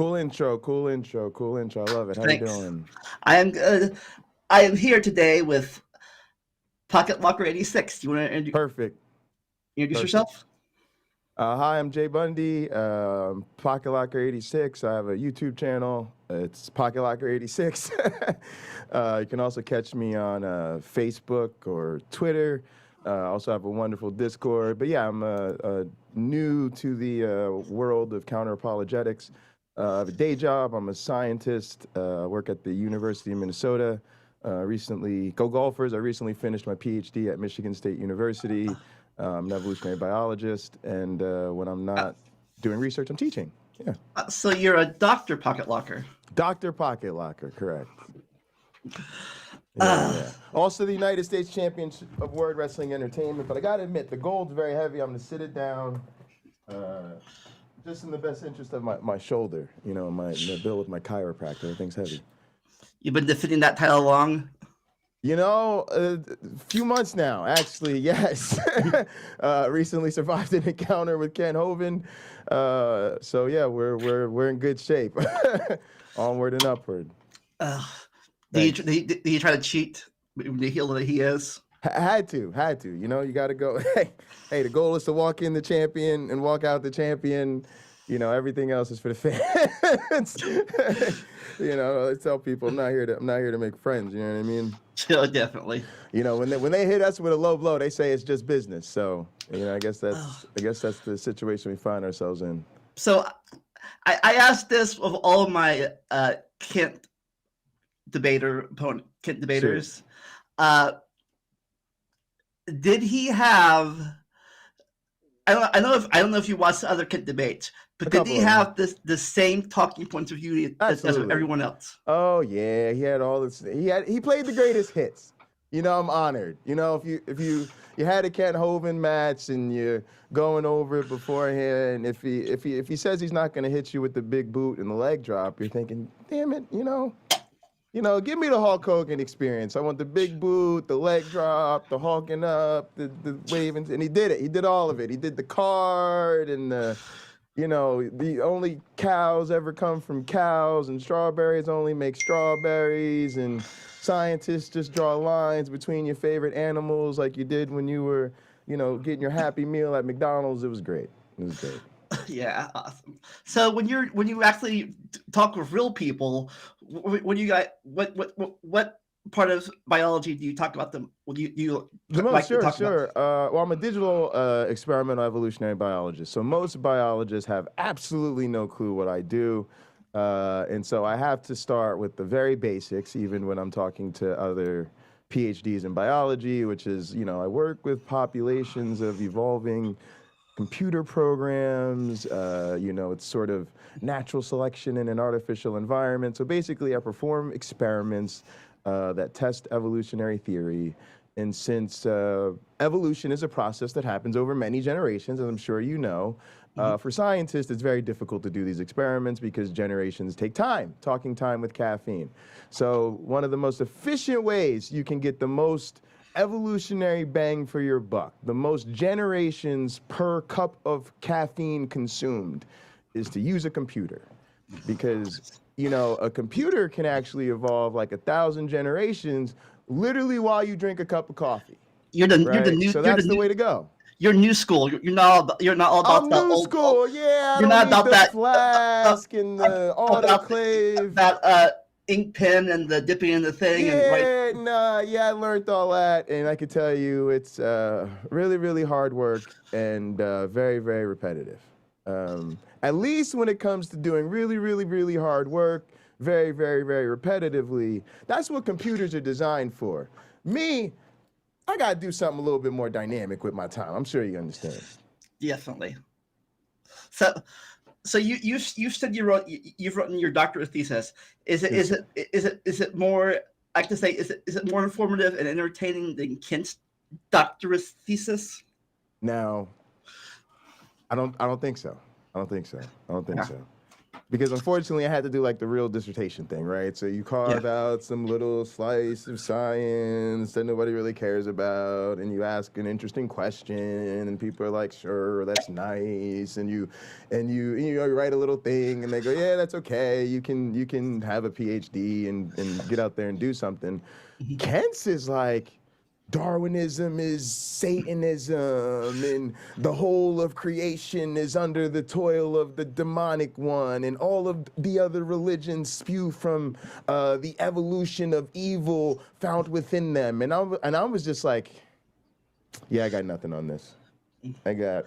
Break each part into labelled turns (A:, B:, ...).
A: Cool intro, cool intro, cool intro. I love it. How you
B: Thanks.
A: doing?
B: I am good. I am here today with Pocket Locker 86. Do you want to
A: Perfect,
B: introduce
A: perfect.
B: yourself?
A: Hi, I'm Jay Bundy, Pocket Locker 86. I have a YouTube channel. It's Pocket Locker 86. You can also catch me on Facebook or Twitter. I also have a wonderful Discord. But yeah, I'm new to the world of counter apologetics. I have a day job. I'm a scientist. I work at the University of Minnesota. Recently, go Golfers. I recently finished my PhD at Michigan State University. I'm an evolutionary biologist, and when I'm
B: Uh,
A: not doing research, I'm teaching. Yeah.
B: so you're a Dr. Pocket Locker.
A: Dr. Pocket Locker, correct. Yeah,
B: Uh,
A: yeah. Also the United States Champion of Word Wrestling Entertainment, but I gotta admit, the gold's very heavy. I'm gonna sit it down, just in the best interest of my shoulder, the bill with my chiropractor. Everything's heavy.
B: you've been defending that title long.
A: A few months now, actually, yes. Recently survived an encounter with Ken Hovind. So yeah, we're in good shape. Onward and upward.
B: Uh,
A: Thanks.
B: do you try to cheat the heel that he is?
A: Had to. You got to go. Hey, the goal is to walk in the champion and walk out the champion. Everything else is for the fans. I tell people I'm not here to make friends. You know what I mean?
B: Yeah, definitely.
A: When they hit us with a low blow, they say it's just business. So I guess that's the situation we find ourselves in.
B: So I asked this of all of my Kent debaters.
A: Sure.
B: Did he have? I don't know if you watched the other Kent debates, but did he have the same talking points of view as everyone else?
A: Oh yeah, he had all this. He played the greatest hits. I'm honored. If you had a Ken Hovind match and you're going over it beforehand, if he says he's not going to hit you with the big boot and the leg drop, you're thinking, damn it, give me the Hulk Hogan experience. I want the big boot, the leg drop, the hulking up, the waving, and he did it. He did all of it. He did the card and the only cows ever come from cows, and strawberries only make strawberries, and scientists just draw lines between your favorite animals like you did when you were, getting your Happy Meal at McDonald's. It was great.
B: Yeah, awesome. So when you actually talk with real people, when you got what part of biology do you talk about them?
A: Sure. Well, I'm a digital experimental evolutionary biologist, so most biologists have absolutely no clue what I do, and so I have to start with the very basics, even when I'm talking to other PhDs in biology, which is, I work with populations of evolving computer programs, it's sort of natural selection in an artificial environment. So basically, I perform experiments that test evolutionary theory. And since evolution is a process that happens over many generations, as I'm sure you know, for scientists, it's very difficult to do these experiments because generations take time, talking time with caffeine. So one of the most efficient ways you can get the most evolutionary bang for your buck, the most generations per cup of caffeine consumed, is to use a computer. Because, a computer can actually evolve like 1,000 generations literally while you drink a cup of coffee. You're the new. So that's the way to go.
B: You're new school. You're not all about
A: I'm
B: the
A: new
B: old
A: school. Yeah, I
B: you're
A: don't
B: not
A: need
B: about
A: the flask and the autoclave.
B: That ink pen and the dipping in the thing.
A: Yeah, I learned all that, and I can tell you it's really, really hard work and very, very repetitive. At least when it comes to doing really, really, really hard work, very, very, very repetitively, that's what computers are designed for. Me, I gotta do something a little bit more dynamic with my time. I'm sure you understand.
B: Definitely. So you said you've written your doctorate thesis. Is it more, I like to say, is it more informative and entertaining than Kent's doctorate thesis?
A: No, I don't think so. I don't think so. Because unfortunately, I had to do like the real dissertation thing, right? So you
B: Yeah.
A: carve out some little slice of science that nobody really cares about, and you ask an interesting question, and people are like, "Sure, that's nice," and you write a little thing, and they go, "Yeah, that's okay. You can have a PhD and get out there and do something."
B: Mhm.
A: Kent's is like, Darwinism is Satanism, and the whole of creation is under the toil of the demonic one, and all of the other religions spew from the evolution of evil found within them. And I was just like, yeah, I got nothing on this. I got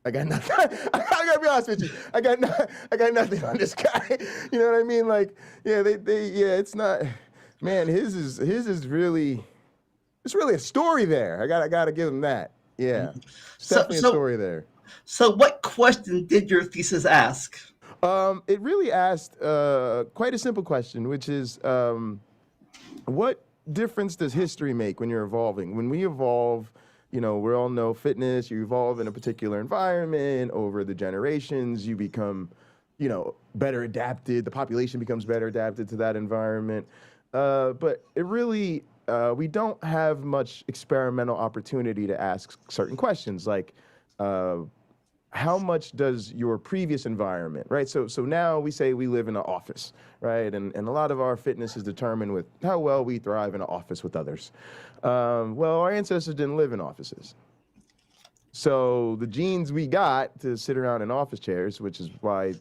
A: nothing. I gotta be honest with you. I got nothing on this guy. You know what I mean? Like, yeah, yeah, it's not. Man, his is really. It's really a story there. I gotta give him that. Yeah, it's
B: So
A: definitely a
B: so
A: story there.
B: so what question did your thesis ask?
A: It really asked quite a simple question, which is, what difference does history make when you're evolving? When we evolve, we all know fitness. You evolve in a particular environment over the generations. You become, better adapted. The population becomes better adapted to that environment. But it really, we don't have much experimental opportunity to ask certain questions like, uh, how much does your previous environment, right? So now we say we live in an office, right? And a lot of our fitness is determined with how well we thrive in an office with others. Well, our ancestors didn't live in offices. So the genes we got to sit around in office chairs, which is why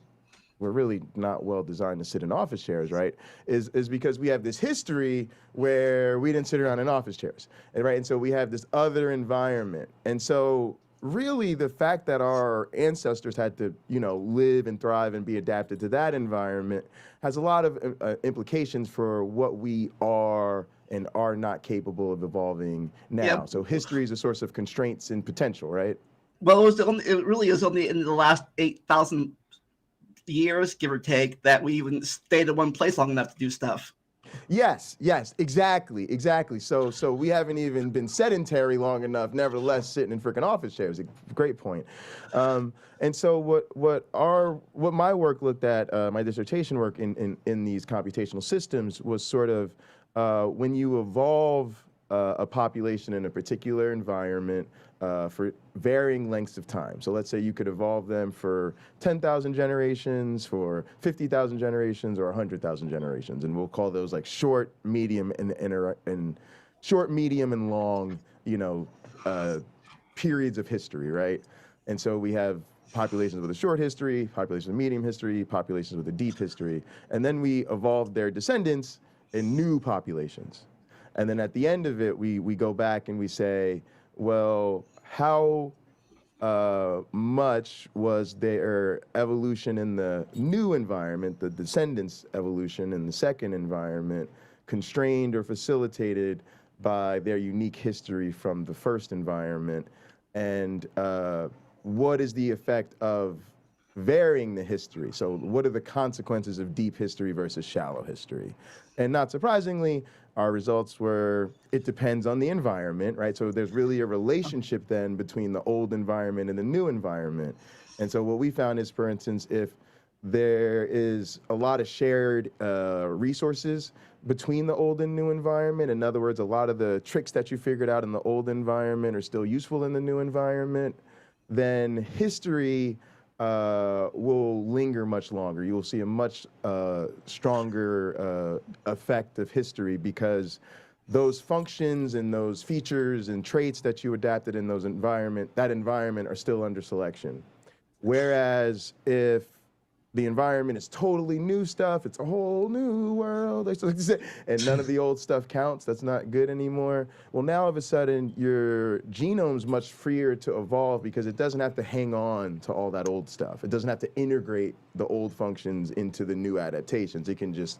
A: we're really not well designed to sit in office chairs, right? Is because we have this history where we didn't sit around in office chairs, and right? And so we have this other environment, and so really the fact that our ancestors had to, live and thrive and be adapted to that environment has a lot of implications for what we are and are not capable of evolving
B: Yeah.
A: now. So history is a source of constraints and potential, right?
B: Well, it really is only in the last 8,000 years, give or take, that we even stayed in one place long enough to do stuff.
A: Yes, exactly. So we haven't even been sedentary long enough, nevertheless sitting in freaking office chairs. A great point. And so what my work looked at, my dissertation work in these computational systems was sort of when you evolve a population in a particular environment for varying lengths of time. So let's say you could evolve them for 10,000 generations, for 50,000 generations, or 100,000 generations, and we'll call those like short, medium, and short, medium, and long, periods of history, right? And so we have populations with a short history, populations with medium history, populations with a deep history, and then we evolved their descendants in new populations. And then at the end of it, we go back and we say, well, how much was their evolution in the new environment, the descendants' evolution in the second environment, constrained or facilitated by their unique history from the first environment? And what is the effect of varying the history? So what are the consequences of deep history versus shallow history? And not surprisingly, our results were, it depends on the environment, right? So there's really a relationship then between the old environment and the new environment. And so what we found is, for instance, if there is a lot of shared resources between the old and new environment, in other words, a lot of the tricks that you figured out in the old environment are still useful in the new environment, then history will linger much longer. You will see a much stronger effect of history because those functions and those features and traits that you adapted in that environment are still under selection. Whereas if the environment is totally new stuff, it's a whole new world, and none of the old stuff counts, that's not good anymore. Well, now all of a sudden, your genome's much freer to evolve because it doesn't have to hang on to all that old stuff. It doesn't have to integrate the old functions into the new adaptations. It can just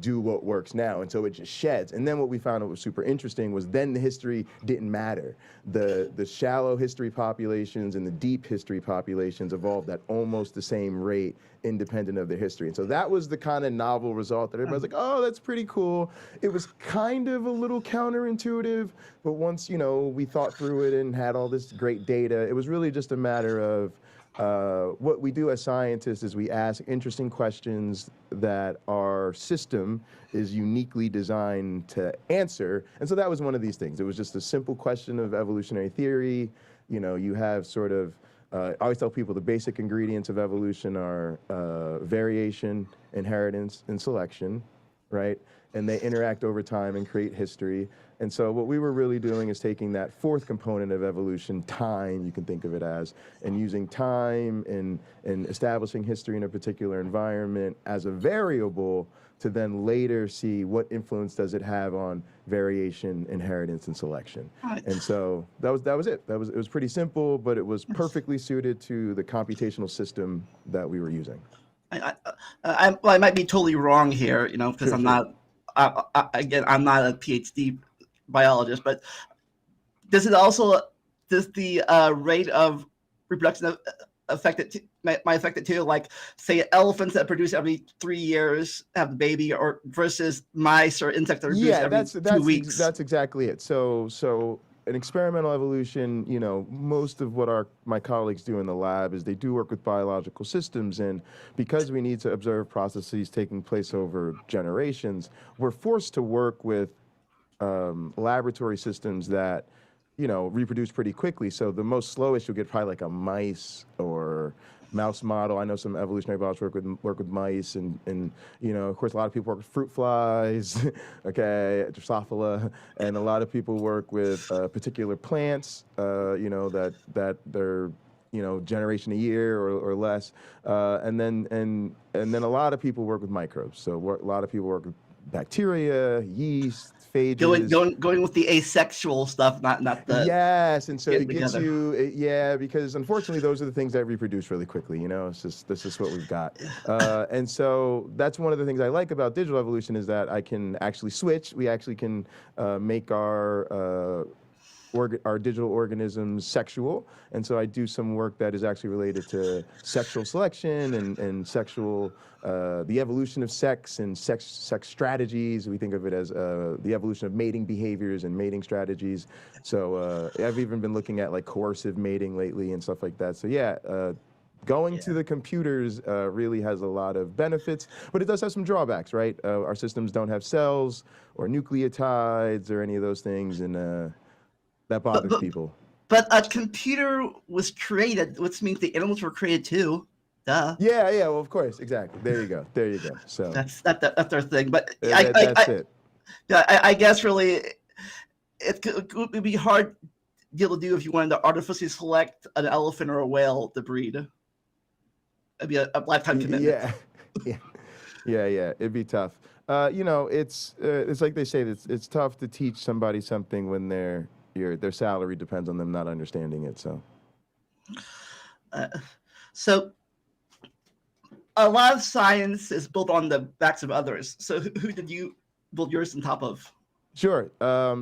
A: do what works now. And so it just sheds. And then what we found that was super interesting was then the history didn't matter. The shallow history populations and the deep history populations evolved at almost the same rate, independent of their history. And so that was the kind of novel result that everybody's like, oh, that's pretty cool. It was kind of a little counterintuitive, but once, we thought through it and had all this great data, it was really just a matter of what we do as scientists is we ask interesting questions that our system is uniquely designed to answer. And so that was one of these things. It was just a simple question of evolutionary theory. You know, you have sort of, I always tell people the basic ingredients of evolution are variation, inheritance, and selection, right? And they interact over time and create history. And so what we were really doing is taking that fourth component of evolution, time, you can think of it as, and using time and establishing history in a particular environment as a variable to then later see what influence does it have on variation, inheritance, and selection.
B: Right.
A: And so that was it. It was pretty simple, but it was perfectly suited to the computational system that we were using.
B: I might be totally wrong here, you know, because
A: Sure,
B: I'm
A: sure.
B: not. Again, I'm not a PhD biologist, but does it also does the rate of reproduction affect it? Might affect it too? Like, say, elephants that produce every 3 years have a baby, or versus mice or insects that produce
A: Yeah,
B: every 2 weeks.
A: that's exactly it. So in experimental evolution, you know, most of what my colleagues do in the lab is they do work with biological systems, and because we need to observe processes taking place over generations, we're forced to work with laboratory systems that, you know, reproduce pretty quickly. So the most slowest you'll get probably like a mice or mouse model. I know some evolutionary biologists work with mice, and you know, of course, a lot of people work with fruit flies, okay, Drosophila, and a lot of people work with particular plants, you know, that they're, you know, generation a year or less, and then a lot of people work with microbes. So a lot of people work with bacteria, yeast, phages.
B: Going with the asexual stuff, not the
A: Yes, and so
B: getting
A: it gets
B: together.
A: you, yeah, because unfortunately those are the things that reproduce really quickly. You know, it's just this is what we've got, and so that's one of the things I like about digital evolution is that I can actually switch. We actually can make our digital organisms sexual, and so I do some work that is actually related to sexual selection and sexual, the evolution of sex and sex strategies. We think of it as the evolution of mating behaviors and mating strategies. So I've even been looking at like coercive mating lately and stuff like that. So yeah. Going to the computers really has a lot of benefits, but it does have some drawbacks, right? Our systems don't have cells or nucleotides or any of those things, and that
B: But
A: bothers
B: but
A: people.
B: but a computer was created, which means the animals were created too. Duh.
A: Yeah, yeah. Well, of course, exactly. There you go. There you go. So
B: That's their thing. But
A: that's it.
B: I guess really it would be hard deal to do if you wanted to artificially select an elephant or a whale to breed. It'd be a lifetime commitment.
A: Yeah, yeah, yeah. It'd be tough. You know, it's like they say, it's tough to teach somebody something when their salary depends on them not understanding it. So
B: Uh, so a lot of science is built on the backs of others. So who did you build yours on top of?
A: sure.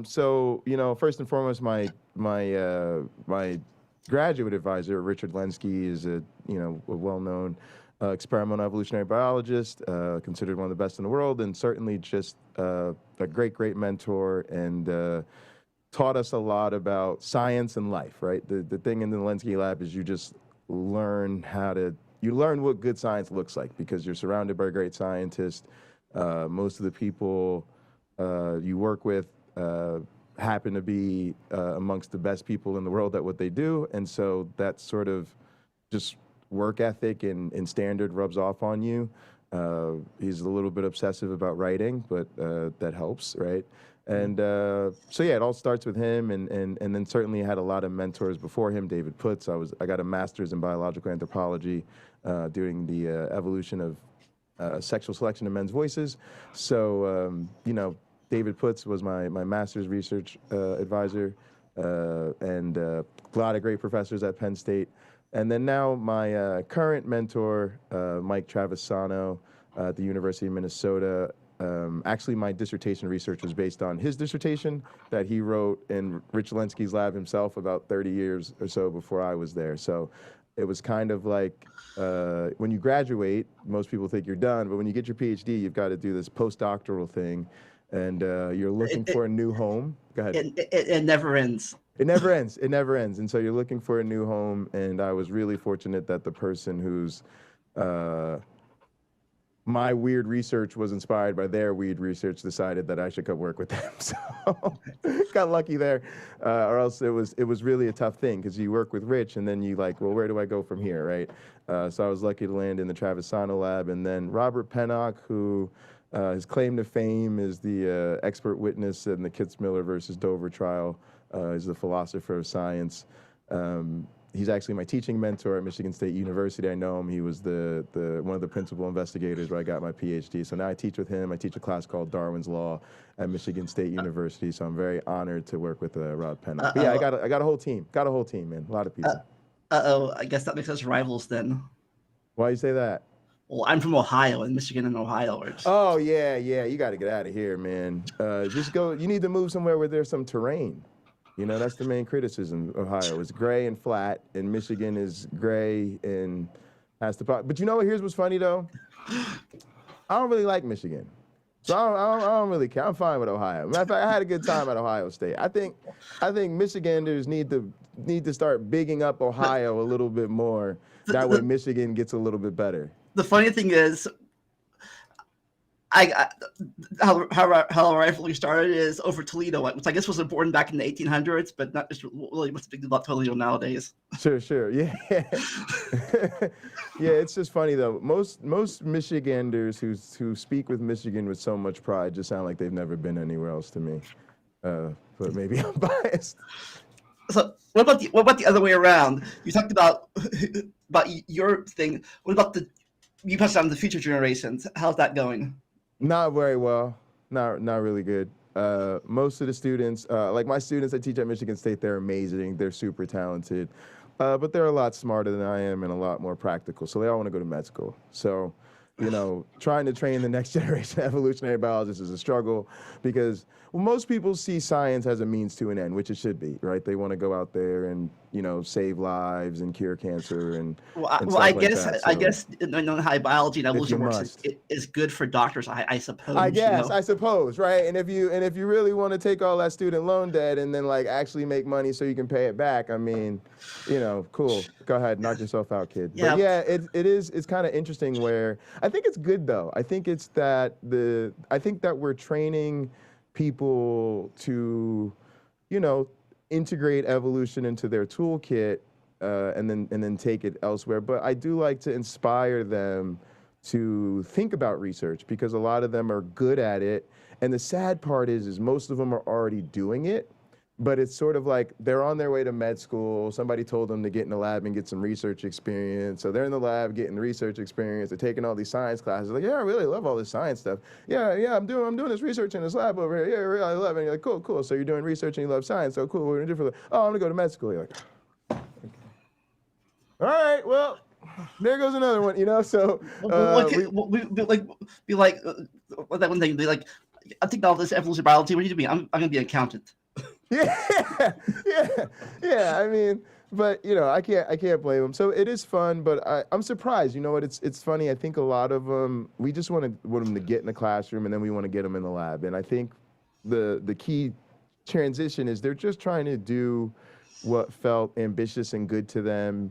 A: So you know, first and foremost, my graduate advisor, Richard Lenski, is a well-known experimental evolutionary biologist, considered one of the best in the world, and certainly just a great mentor, and taught us a lot about science and life. Right. The thing in the Lenski lab is you just learn you learn what good science looks like because you're surrounded by great scientists. Most of the people you work with happen to be amongst the best people in the world at what they do. And so that sort of just work ethic and standard rubs off on you. He's a little bit obsessive about writing, but that helps, right? And so yeah, it all starts with him, and then certainly had a lot of mentors before him. David Putz. I got a master's in biological anthropology doing the evolution of sexual selection in men's voices. So you know, David Putz was my master's research advisor, and a lot of great professors at Penn State. And then now my current mentor, Mike Travisano at the University of Minnesota. Actually, my dissertation research was based on his dissertation that he wrote in Rich Lenski's lab himself about 30 years or so before I was there. So it was kind of like when you graduate, most people think you're done, but when you get your PhD, you've got to do this postdoctoral thing, and you're looking
B: It, it,
A: for a new home. Go ahead.
B: it never ends.
A: It never ends. It never ends. And so you're looking for a new home. And I was really fortunate that the person who's my weird research was inspired by their weird research decided that I should come work with them. So got lucky there, or else it was really a tough thing because you work with Rich and then you like, well, where do I go from here, right? So I was lucky to land in the Travisano lab, and then Robert Pennock, who his claim to fame is the expert witness in the Kitzmiller versus Dover trial. He's the philosopher of science. He's actually my teaching mentor at Michigan State University. I know him. He was the one of the principal investigators where I got my PhD. So now I teach with him. I teach a class called Darwin's Law at Michigan State University. So I'm very honored to work with Rob Pennock. But yeah, I got a whole team. Got a whole team, man. A lot of people.
B: I guess that makes us rivals then.
A: Why you say that?
B: Well, I'm from Ohio, and Michigan and Ohio are just...
A: Oh yeah. You got to get out of here, man. Just go. You need to move somewhere where there's some terrain. You know, that's the main criticism. Ohio is gray and flat, and Michigan is gray and has the problem. But you know what? Here's what's funny, though. I don't really like Michigan. So I don't really care. I'm fine with Ohio. Matter of fact, I had a good time at Ohio State. I think Michiganders need to start bigging up Ohio a little bit more. That way Michigan gets a little bit better.
B: The funny thing is, how our rivalry started is over Toledo, which I guess was important back in the 1800s, but not just really what's a big deal about Toledo nowadays.
A: Sure, yeah. Yeah, it's just funny though. Most Michiganders who speak with Michigan with so much pride just sound like they've never been anywhere else to me. But maybe I'm biased.
B: So what about the other way around? You talked about your thing. What about you touched on the future generations? How's that going?
A: Not very well. Not really good. Most of the students, like my students I teach at Michigan State, they're amazing. They're super talented. But they're a lot smarter than I am and a lot more practical. So they all want to go to med school. So, you know, trying to train the next generation of evolutionary biologists is a struggle because most people see science as a means to an end, which it should be, right? They want to go out there and, you know, save lives and cure cancer and
B: I guess knowing how biology and evolution works is good for doctors, I suppose.
A: I suppose, right? And if you really want to take all that student loan debt and then like actually make money so you can pay it back, I mean, you know, cool. Go ahead, knock yourself out, kid. Yeah. But yeah, it's kind of interesting where I think it's good though. I think that we're training people to, you know, integrate evolution into their toolkit and then take it elsewhere. But I do like to inspire them to think about research because a lot of them are good at it. And the sad part is most of them are already doing it. But it's sort of like they're on their way to med school. Somebody told them to get in the lab and get some research experience. So they're in the lab getting research experience. They're taking all these science classes. Like, yeah, I really love all this science stuff. Yeah, I'm doing this research in this lab over here. Yeah, really, I love it. And you're like, cool. So you're doing research and you love science. So cool. We're gonna do for oh, I'm gonna go to med school. You're like, okay. All right, well, there goes another one. You know, so
B: be like that one thing. Be like, I think all this evolutionary biology. What do you mean? I'm gonna be an accountant.
A: Yeah. I mean, but you know, I can't blame them. So it is fun, but I'm surprised. You know what? It's funny. I think a lot of them, we just want them to get in the classroom, and then we want to get them in the lab. And I think the key transition is they're just trying to do what felt ambitious and good to them,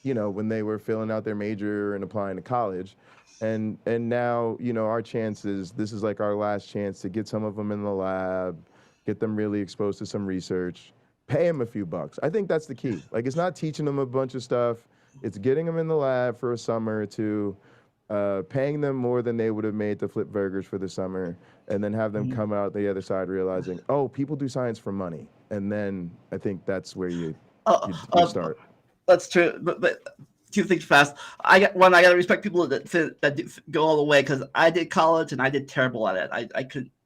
A: you know, when they were filling out their major and applying to college. And now, you know, our chances. This is like our last chance to get some of them in the lab. Get them really exposed to some research, pay them a few bucks. I think that's the key. Like, it's not teaching them a bunch of stuff. It's getting them in the lab for a summer or two, paying them more than they would have made to flip burgers for the summer, and then have them come out the other side realizing, oh, people do science for money. And then I think that's where you start.
B: That's true. But two things fast. I got to respect people that go all the way because I did college and I did terrible at it.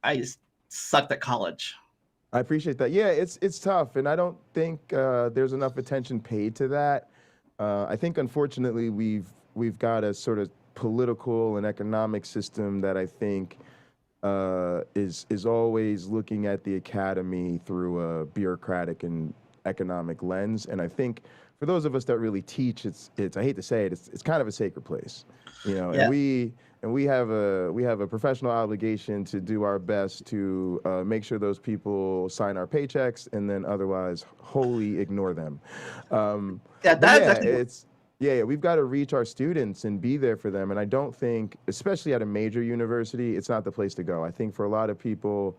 B: I just sucked at college.
A: I appreciate that. Yeah, it's tough, and I don't think there's enough attention paid to that. I think, unfortunately, we've got a sort of political and economic system that I think is always looking at the academy through a bureaucratic and economic lens. And I think for those of us that really teach, it's I hate to say it, it's kind of a sacred place, you know.
B: Yeah.
A: And and we have a professional obligation to do our best to make sure those people sign our paychecks and then otherwise wholly ignore them.
B: Yeah,
A: But
B: that's
A: yeah,
B: actually
A: we've got to reach our students and be there for them. And I don't think, especially at a major university, it's not the place to go. I think for a lot of people,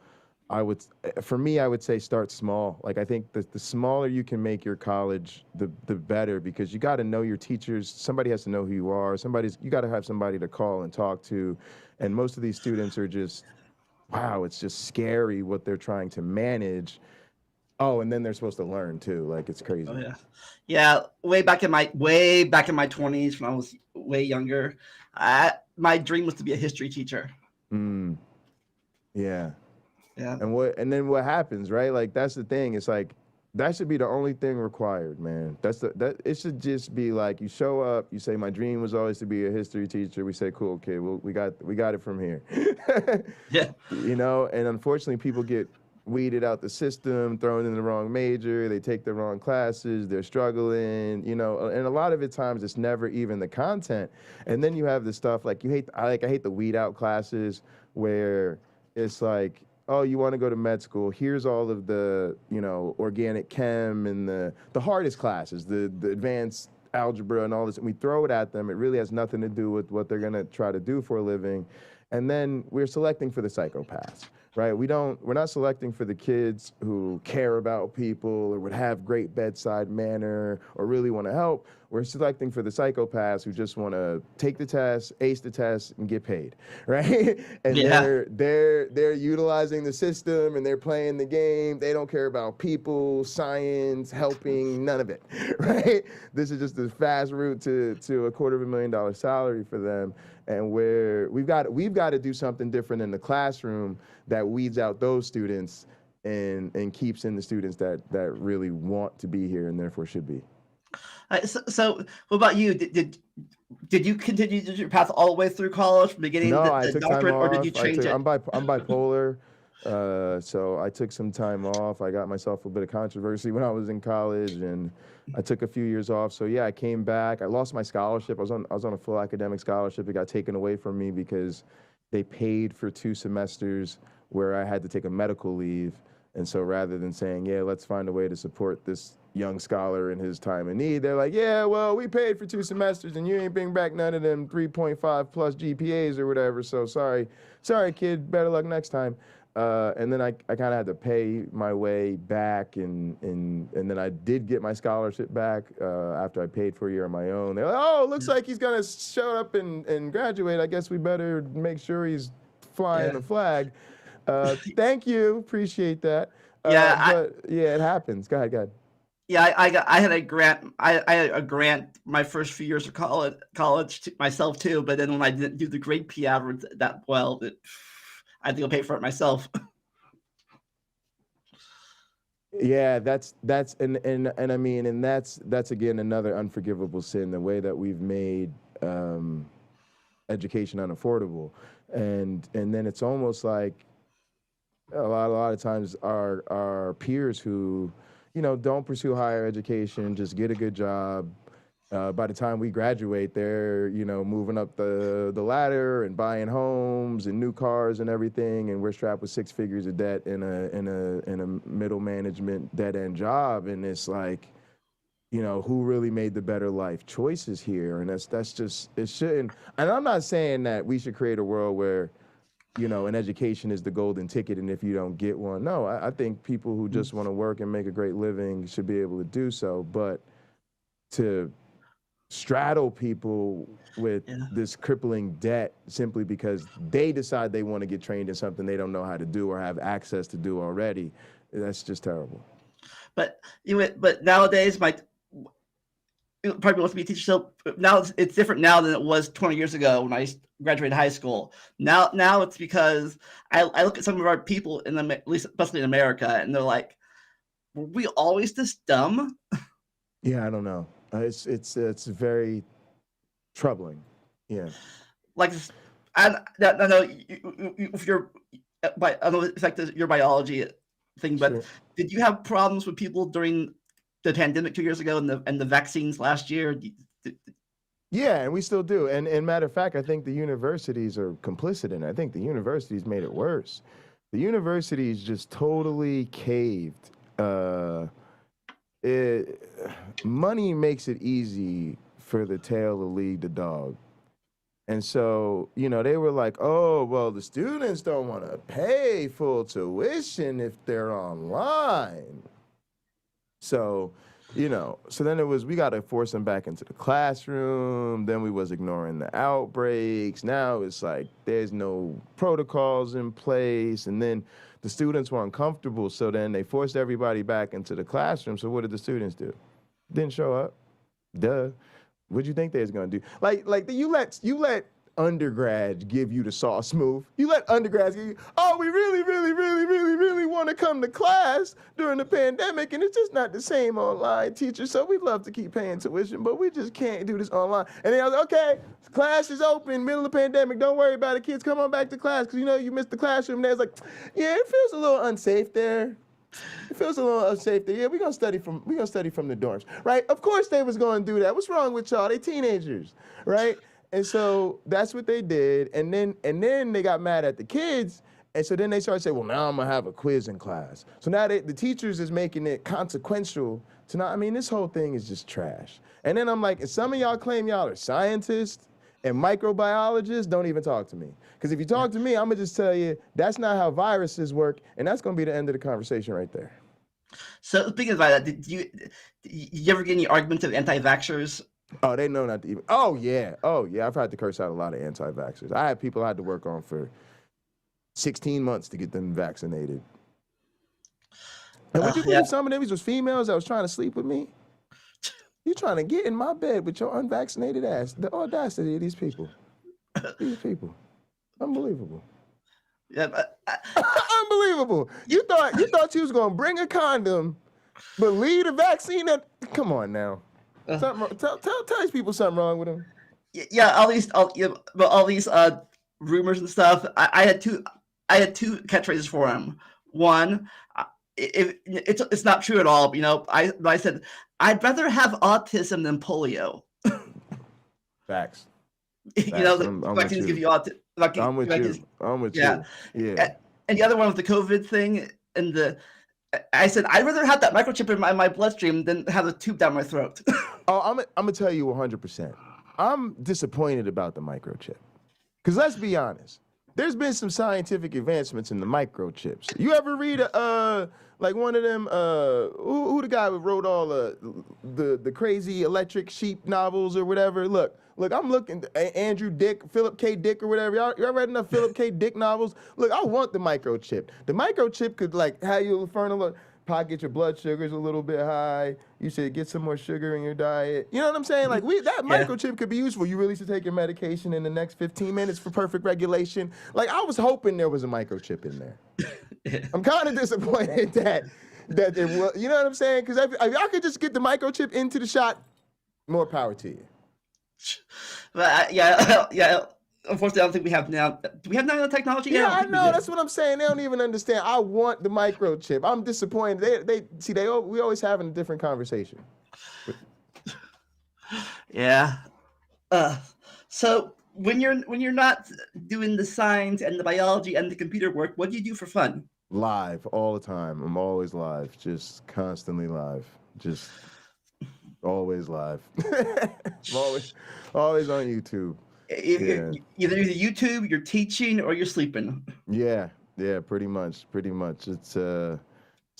A: for me, I would say start small. Like I think the smaller you can make your college, the better, because you got to know your teachers. Somebody has to know who you are. You got to have somebody to call and talk to. And most of these students are just, wow, it's just scary what they're trying to manage. Oh, and then they're supposed to learn too. Like it's crazy.
B: oh yeah. Way back in my 20s when I was way younger, my dream was to be a history teacher.
A: Mm, yeah.
B: Yeah.
A: And then what happens, right? Like that's the thing. It's like that should be the only thing required, man. That it should just be like you show up, you say my dream was always to be a history teacher. We say cool, kid. Well, we got it from here.
B: Yeah.
A: You know, and unfortunately people get weeded out the system, thrown in the wrong major, they take the wrong classes, they're struggling, you know, and a lot of it times it's never even the content. And then you have the stuff like I hate the weed out classes where it's like, oh, you want to go to med school, here's all of the, you know, organic chem and the hardest classes, the advanced algebra and all this, and we throw it at them. It really has nothing to do with what they're going to try to do for a living. And then we're selecting for the psychopaths, right? We're not selecting for the kids who care about people or would have great bedside manner or really want to help. We're selecting for the psychopaths who just want to take the test, ace the test, and get paid, right? And
B: Yeah.
A: they're utilizing the system and they're playing the game. They don't care about people, science, helping, none of it, right? This is just the fast route to a $250,000 salary for them. And where we've got to do something different in the classroom that weeds out those students and keeps in the students that really want to be here and therefore should be.
B: So what about you? Did you continue your path all the way through college from beginning
A: No, I
B: the
A: took time
B: doctorate, or did you
A: off.
B: change it?
A: I'm bipolar, so I took some time off. I got myself a bit of controversy when I was in college, and I took a few years off. So yeah, I came back. I lost my scholarship. I was on a full academic scholarship. It got taken away from me because they paid for 2 semesters where I had to take a medical leave. And so rather than saying, yeah, let's find a way to support this young scholar in his time of need, they're like, yeah, well, we paid for 2 semesters and you ain't bring back none of them 3.5 plus GPAs or whatever. So sorry, kid, better luck next time. And then I kind of had to pay my way back, and then I did get my scholarship back after I paid for a year on my own. They're like, oh, looks like he's gonna show up and graduate. I guess we better make sure he's flying
B: Yeah.
A: the flag. Thank you, appreciate that.
B: Yeah.
A: But yeah, it happens. Go ahead.
B: Yeah, I had a grant. I had a grant my first few years of college myself too. But then when I didn't do the grade P average that well, I had to go pay for it myself.
A: Yeah, that's and I mean, and that's again another unforgivable sin, the way that we've made education unaffordable, and then it's almost like a lot of times our peers who, you know, don't pursue higher education, just get a good job. By the time we graduate, they're, you know, moving up the ladder and buying homes and new cars and everything, and we're strapped with 6 figures of debt in a middle management dead end job, and it's like, you know, who really made the better life choices here? And that's just, it shouldn't. And I'm not saying that we should create a world where, you know, an education is the golden ticket, and if you don't get one, no, I think people who just want to work and make a great living should be able to do so. But to straddle people with this crippling debt simply because they decide they want to get trained in something they don't know how to do or have access to do already, that's just terrible.
B: But but nowadays, probably wants to be a teacher. So now it's different now than it was 20 years ago when I graduated high school. Now it's because I look at some of our people at least especially in America, and they're like, were we always this dumb?
A: Yeah, I don't know. It's very troubling. Yeah.
B: Like, I know if you're, I don't know if it's your biology thing, but
A: Sure.
B: did you have problems with people during the pandemic 2 years ago and the vaccines last year?
A: Yeah, and we still do. And matter of fact, I think the universities are complicit in it. I think the universities made it worse. The universities just totally caved. It Money makes it easy for the tail to lead the dog. And so, they were like, oh, well, the students don't want to pay full tuition if they're online. So, so then we got to force them back into the classroom. Then we was ignoring the outbreaks. Now it's like there's no protocols in place. And then the students were uncomfortable. So then they forced everybody back into the classroom. So what did the students do? Didn't show up. Duh. What'd you think they was gonna do? You let undergrads give you the sauce move. You let undergrads give you, oh, we really, really, really, really, really want to come to class during the pandemic, and it's just not the same online, teacher. So we'd love to keep paying tuition, but we just can't do this online. And then I was like, okay, class is open, middle of the pandemic. Don't worry about it, kids. Come on back to class because you missed the classroom. And they was like, yeah, it feels a little unsafe there. It feels a little unsafe there. Yeah, we're gonna study from the dorms, right? Of course they was gonna do that. What's wrong with y'all? They teenagers, right? And so that's what they did. And then they got mad at the kids. And so then they started saying, well, now I'm gonna have a quiz in class. So now the teachers is making it consequential to not. I mean, this whole thing is just trash. And then I'm like, and some of y'all claim y'all are scientists and microbiologists, don't even talk to me. Because if you talk to me, I'm gonna just tell you that's not how viruses work, and that's gonna be the end of the conversation right there.
B: So speaking about that, did you ever get any arguments of anti-vaxxers?
A: Oh, they know not to even. Oh yeah. I've had to curse out a lot of anti-vaxxers. I had people I had to work on for 16 months to get them vaccinated. And would you believe some of them was females that was trying to sleep with me? You trying to get in my bed with your unvaccinated ass? The audacity of these people. These people, unbelievable.
B: Yeah,
A: unbelievable. You thought you was gonna bring a condom, but leave the vaccine. Come on now. Tell these people something wrong with them.
B: Yeah, all these rumors and stuff. I had two catchphrases for him. One, it's not true at all. I said I'd rather have autism than polio.
A: Facts.
B: The vaccines give you autism.
A: I'm with you. Yeah.
B: And the other one was the COVID thing, and I said I'd rather have that microchip in my bloodstream than have a tube down my throat.
A: Oh, I'm gonna tell you 100%. I'm disappointed about the microchip, because let's be honest. There's been some scientific advancements in the microchips. You ever read like one of them? Who the guy who wrote all the crazy electric sheep novels or whatever? Look, I'm looking. Andrew Dick, Philip K. Dick or whatever. Y'all read enough Philip K. Dick novels? Look, I want the microchip. The microchip could like have you infernal. Pocket your blood sugars a little bit high. You should get some more sugar in your diet. You know what I'm saying? Like that microchip could be useful. You really should take your medication in the next 15 minutes for perfect regulation. Like I was hoping there was a microchip in there. I'm kind of disappointed that it was. You know what I'm saying? Because if y'all could just get the microchip into the shot, more power to you.
B: But yeah. Unfortunately, I don't think we have now. Do we have nanotechnology?
A: Yeah, I know. That's what I'm saying. They don't even understand. I want the microchip. I'm disappointed. We always having a different conversation.
B: Yeah. So when you're not doing the science and the biology and the computer work, what do you do for fun?
A: Live all the time. I'm always live. Just constantly live. Just always live. always on YouTube.
B: Either YouTube, you're teaching, or you're sleeping.
A: Yeah, pretty much. It's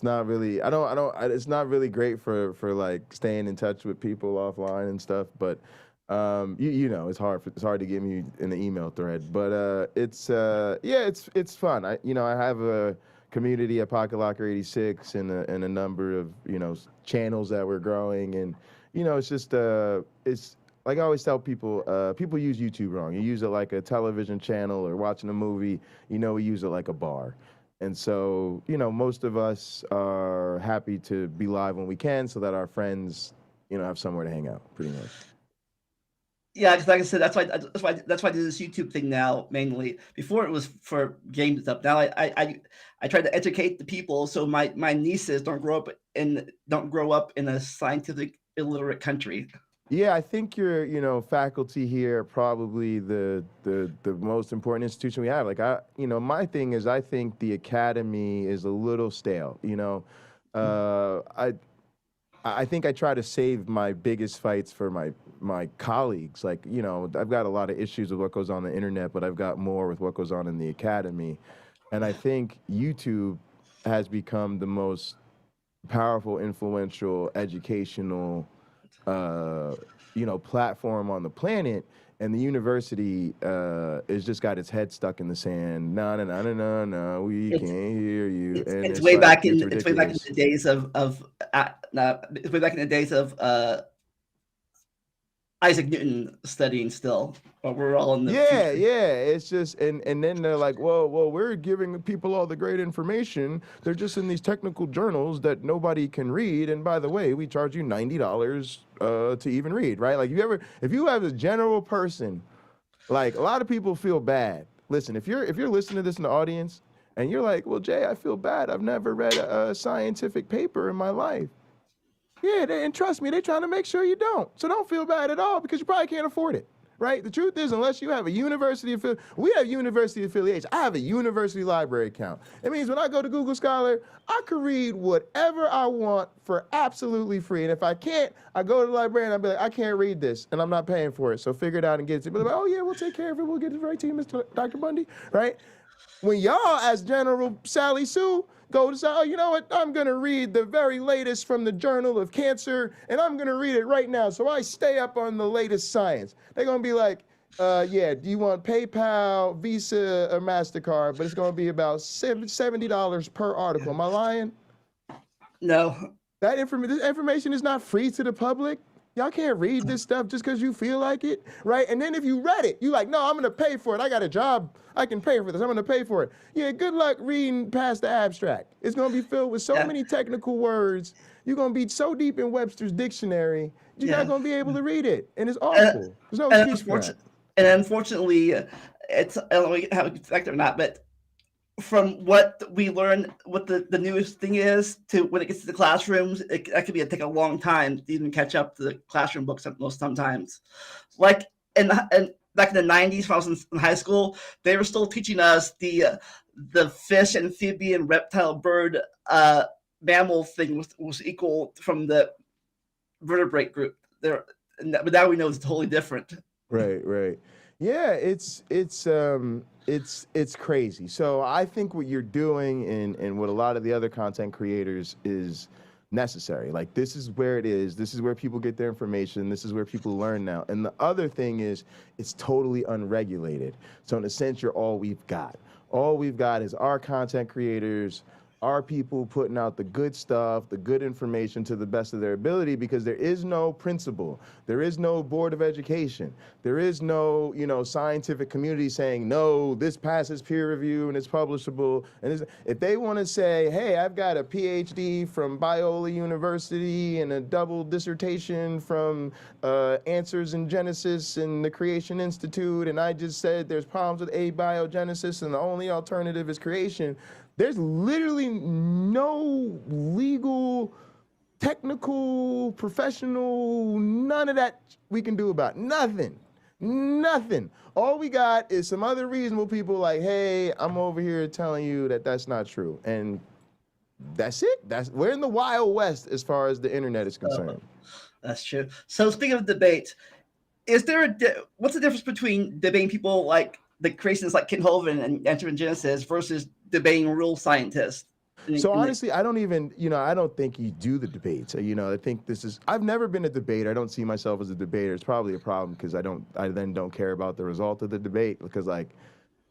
A: not really. It's not really great for like staying in touch with people offline and stuff. But it's hard to get me in the email thread. But it's fun. I have a community at Pocket Locker 86 and a number of channels that we're growing, and it's just it's. Like I always tell people, people use YouTube wrong. You use it like a television channel or watching a movie. We use it like a bar. And so, most of us are happy to be live when we can so that our friends, have somewhere to hang out, pretty much.
B: Yeah, because like I said, that's why I do this YouTube thing now mainly. Before it was for games and stuff. Now I try to educate the people so my nieces don't grow up in a scientific illiterate country.
A: Yeah, I think your, faculty here are probably the most important institution we have. Like my thing is I think the academy is a little stale. I think I try to save my biggest fights for my colleagues. Like, I've got a lot of issues with what goes on the internet, but I've got more with what goes on in the academy. And I think YouTube has become the most powerful, influential, educational, platform on the planet. And the university has just got its head stuck in the sand. No, no, no, no, no, no. We
B: It's
A: can't hear you. And
B: it's
A: it's
B: way
A: like
B: back
A: it's
B: in it's way back in
A: ridiculous.
B: the days it's way back in the days of Isaac Newton studying still, but we're all in the
A: Yeah,
B: future.
A: yeah. It's just and then they're like, well, we're giving people all the great information. They're just in these technical journals that nobody can read. And by the way, we charge you $90 to even read, right? Like if you have a general person, like a lot of people feel bad. Listen, if you're listening to this in the audience and you're like, well, Jay, I feel bad. I've never read a scientific paper in my life. Yeah, and trust me, they're trying to make sure you don't. So don't feel bad at all because you probably can't afford it, right? The truth is, unless you have a university affiliate, we have university affiliation. I have a university library account. It means when I go to Google Scholar, I can read whatever I want for absolutely free. And if I can't, I go to the librarian and I'll be like, I can't read this and I'm not paying for it. So figure it out and get it to me. Like, oh, yeah, we'll take care of it. We'll get it right to you, Mr. Dr. Bundy, right? When y'all, as General Sally Sue, go to say, oh, you know what? I'm going to read the very latest from the Journal of Cancer, and I'm going to read it right now. So I stay up on the latest science. They're going to be like, yeah, do you want PayPal, Visa, or MasterCard? But it's going to be about $70 per article. Am I lying?
B: No.
A: This information is not free to the public. Y'all can't read this stuff just because you feel like it, right? And then if you read it, you like, no, I'm gonna pay for it. I got a job, I can pay for this. I'm gonna pay for it. Yeah, good luck reading past the abstract. It's gonna be filled with so
B: Yeah.
A: many technical words. You're gonna be so deep in Webster's dictionary, you're not
B: Yeah.
A: gonna be able to read it, and it's
B: And,
A: awful. There's no
B: and,
A: excuse for that.
B: unfortunately, it's I don't know how effective or not, but from what we learn, what the newest thing is to when it gets to the classrooms, that could take a long time to even catch up to the classroom books most sometimes. Like and back in the 90s, when I was in high school, they were still teaching us the fish, amphibian, reptile, bird, mammal thing was equal from the vertebrate group. There, but now we know it's totally different.
A: Right, right. Yeah, it's crazy. So I think what you're doing and what a lot of the other content creators is necessary. Like this is where it is. This is where people get their information. This is where people learn now. And the other thing is it's totally unregulated. So in a sense, you're all we've got. All we've got is our content creators, our people putting out the good stuff, the good information to the best of their ability because there is no principal. There is no board of education. There is no, scientific community saying, no, this passes peer review and it's publishable. And if they want to say, hey, I've got a PhD from Biola University and a double dissertation from Answers in Genesis and the Creation Institute, and I just said there's problems with abiogenesis and the only alternative is creation, there's literally no legal, technical, professional, none of that we can do about it. Nothing. Nothing. All we got is some other reasonable people like, hey, I'm over here telling you that that's not true. And that's it. We're in the Wild West as far as the internet is concerned.
B: That's true. So speaking of debate, what's the difference between debating people like the creationists like Kent Hovind and Answer in Genesis versus debating real scientists?
A: So honestly, I don't even, I don't think you do the debates. I think I've never been a debater. I don't see myself as a debater. It's probably a problem because I then don't care about the result of the debate because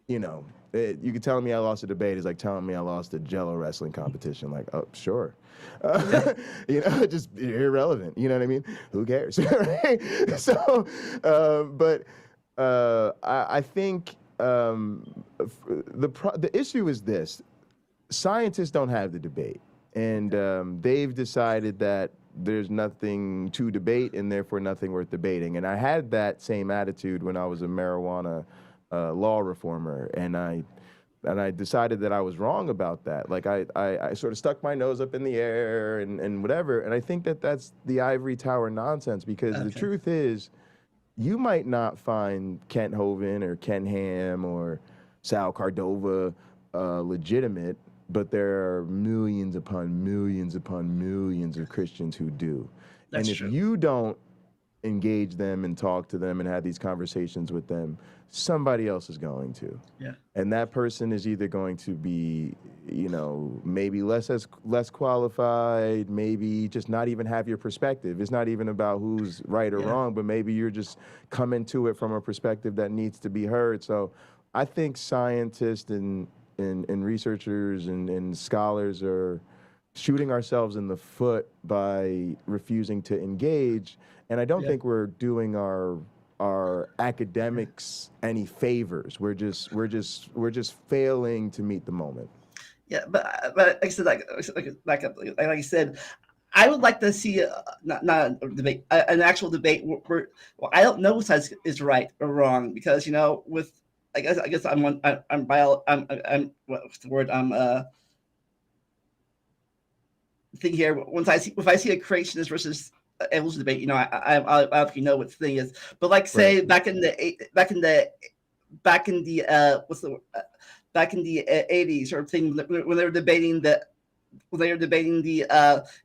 A: you can tell me I lost a debate is like telling me I lost a Jello wrestling competition. Like, oh, sure. Just irrelevant. You know what I mean? Who cares? Right? So, but I think the issue is this. Scientists don't have the debate, and they've decided that there's nothing to debate and therefore nothing worth debating. And I had that same attitude when I was a marijuana law reformer, and I I decided that I was wrong about that. Like I sort of stuck my nose up in the air and whatever. And I think that that's the ivory tower nonsense, because the
B: Okay.
A: truth is, you might not find Kent Hovind or Ken Ham or Sal Cardova legitimate, but there are millions upon millions upon millions of Christians who do.
B: That's
A: And if
B: true.
A: you don't engage them and talk to them and have these conversations with them, somebody else is going to.
B: Yeah.
A: And that person is either going to be, you know, maybe less qualified, maybe just not even have your perspective. It's not even about who's right or
B: Yeah.
A: wrong, but maybe you're just coming to it from a perspective that needs to be heard. So I think scientists and researchers and scholars are shooting ourselves in the foot by refusing to engage. And I don't
B: Yeah.
A: think we're doing our academics any favors. We're just failing to meet the moment.
B: Yeah, but like I said, like I said, I would like to see not a debate, an actual debate where well, I don't know which side is right or wrong, because with I guess I'm bio I'm what's the word thing here. Once I see if I see a creationist versus evolution debate, I obviously know what the thing is. But like
A: Right.
B: say back in the what's the back in the 80s or thing when they were debating the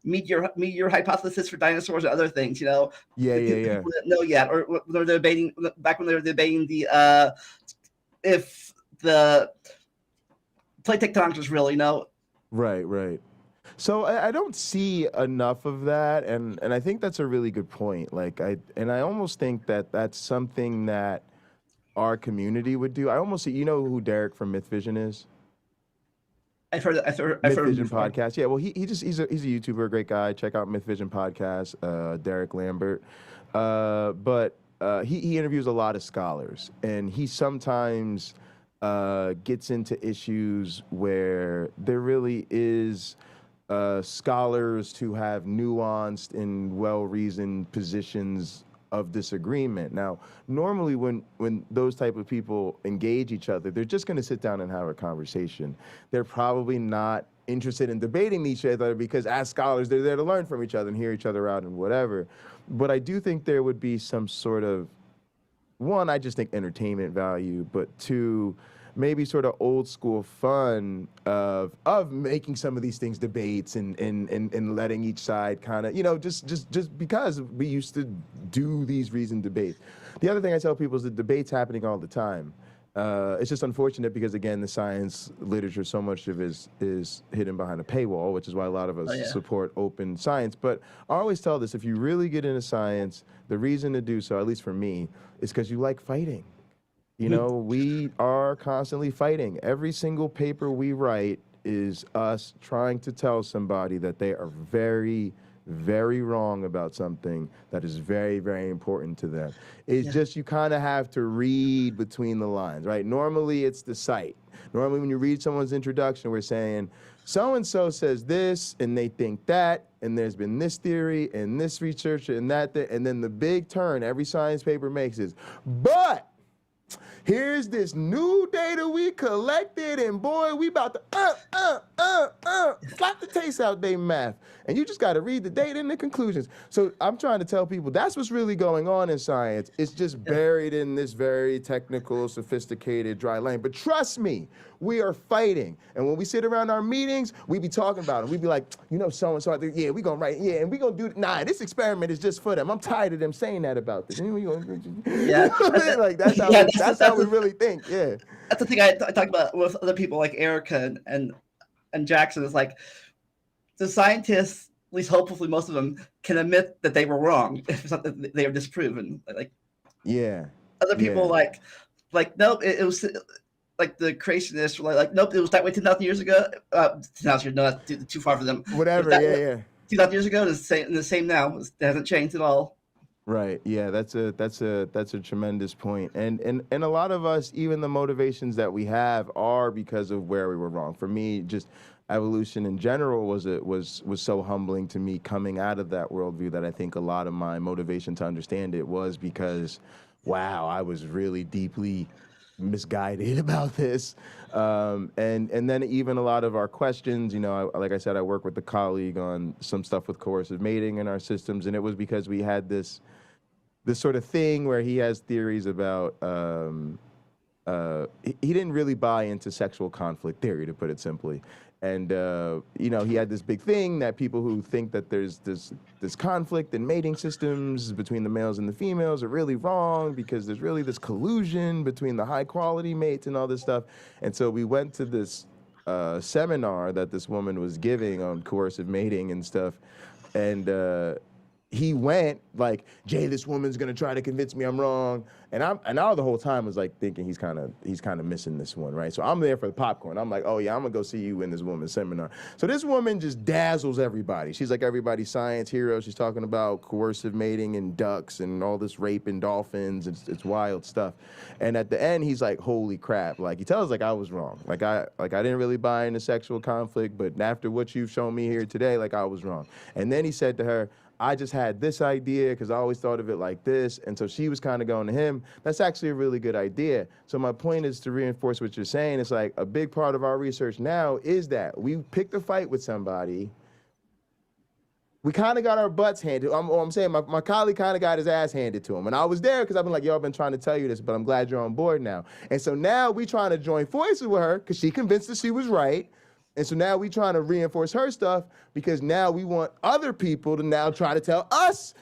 B: meteor hypothesis for dinosaurs and other things,
A: Yeah, yeah, yeah.
B: people didn't know yet, or when they were debating back when they were debating the if the plate tectonics was real,
A: Right, right. So I don't see enough of that, and I think that's a really good point. Like I almost think that that's something that our community would do. I almost see, you know who Derek from Myth Vision is?
B: I've
A: Myth
B: heard of him
A: Vision
B: before.
A: podcast. Yeah, well, he's a YouTuber, a great guy. Check out Myth Vision podcast. Derek Lambert, but he interviews a lot of scholars, and he sometimes gets into issues where there really is scholars who have nuanced and well-reasoned positions of disagreement. Now, normally when those type of people engage each other, they're just going to sit down and have a conversation. They're probably not interested in debating each other, because as scholars, they're there to learn from each other and hear each other out and whatever. But I do think there would be some sort of, one, I just think entertainment value, but two, maybe sort of old school fun of making some of these things debates and letting each side kind of, just because we used to do these reasoned debates. The other thing I tell people is the debate's happening all the time. It's just unfortunate because, again, the science literature, so much of it is hidden behind a paywall, which is why a lot of us
B: Oh yeah.
A: support open science. But I always tell this, if you really get into science, the reason to do so, at least for me, is because you like fighting. You know, we are constantly fighting. Every single paper we write is us trying to tell somebody that they are very, very wrong about something that is very, very important to them. It's
B: Yeah.
A: just you kind of have to read between the lines, right? Normally it's the site. Normally when you read someone's introduction, we're saying, so-and-so says this, and they think that, and there's been this theory, and this researcher, and that, and then the big turn every science paper makes is, but here's this new data we collected, and boy, we about to slap the taste out they math. And you just got to read the data and the conclusions. So I'm trying to tell people that's what's really going on in science. It's just buried in this very technical, sophisticated, dry lane. But trust me, we are fighting. And when we sit around our meetings, we be talking about it. We be like, so-and-so, yeah, we gonna write, yeah, and we gonna do, nah, this experiment is just for them. I'm tired of them saying that about this.
B: Yeah.
A: Like that's how,
B: Yeah,
A: that's how we really think, yeah.
B: That's the thing I talk about with other people like Erica and Jackson. Is like the scientists, at least hopefully most of them, can admit that they were wrong if something they are disproven. Like
A: Yeah.
B: other people,
A: Yeah.
B: nope, it was like the creationists were like, nope, it was that way 2,000 years ago. 2,000 years, no, that's too far for them.
A: Whatever, yeah.
B: 2,000 years ago, it's the same now. It hasn't changed at all.
A: Right. Yeah, that's a tremendous point. And a lot of us, even the motivations that we have are because of where we were wrong. For me, just evolution in general was so humbling to me coming out of that worldview, that I think a lot of my motivation to understand it was because, wow, I was really deeply misguided about this. And then even a lot of our questions, you know, like I said, I work with a colleague on some stuff with coercive mating in our systems, and it was because we had this sort of thing where he has theories about. He didn't really buy into sexual conflict theory, to put it simply. And you know, he had this big thing that people who think that there's this conflict in mating systems between the males and the females are really wrong, because there's really this collusion between the high quality mates and all this stuff. And so we went to this seminar that this woman was giving on coercive mating and stuff, and he went like, Jay, this woman's gonna try to convince me I'm wrong, and I the whole time was like thinking he's kind of missing this one, right? So I'm there for the popcorn. I'm like, oh yeah, I'm gonna go see you in this woman's seminar. So this woman just dazzles everybody. She's like everybody's science hero. She's talking about coercive mating and ducks and all this rape and dolphins. It's wild stuff. And at the end, he's like, holy crap! Like he tells like I was wrong. Like I didn't really buy into sexual conflict, but after what you've shown me here today, like I was wrong. And then he said to her, I just had this idea because I always thought of it like this. And so she was kind of going to him, that's actually a really good idea. So my point is to reinforce what you're saying. It's like a big part of our research now is that we picked a fight with somebody. We kind of got our butts handed. I'm saying my colleague kind of got his ass handed to him. And I was there because I've been like, yo, I've been trying to tell you this, but I'm glad you're on board now. And so now we trying to join forces with her because she convinced us she was right. And so now we trying to reinforce her stuff because now we want other people to now try to tell us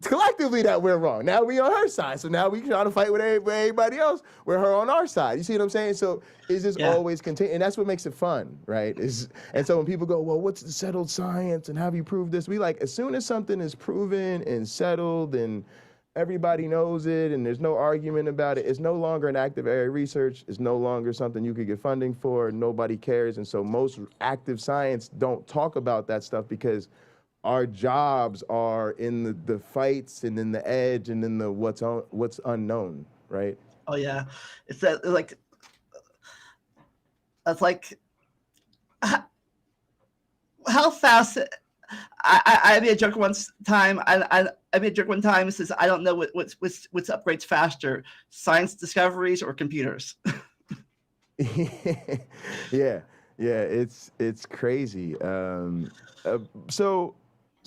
A: collectively that we're wrong. Now we on her side. So now we trying to fight with everybody else. We're her on our side. You see what I'm saying? So it's just always continue. And that's what makes it fun, right? And so when people go, well, what's the settled science and have you proved this? We like, as soon as something is proven and settled and everybody knows it and there's no argument about it, it's no longer an active area of research. It's no longer something you could get funding for. Nobody cares. And so most active science don't talk about that stuff because our jobs are in the fights and in the edge and in the what's unknown, right?
B: Oh yeah, it's that like that's like how fast. I made a joke one time. I made a joke one time. Says I don't know what's upgrades faster, science discoveries or computers.
A: yeah, it's crazy.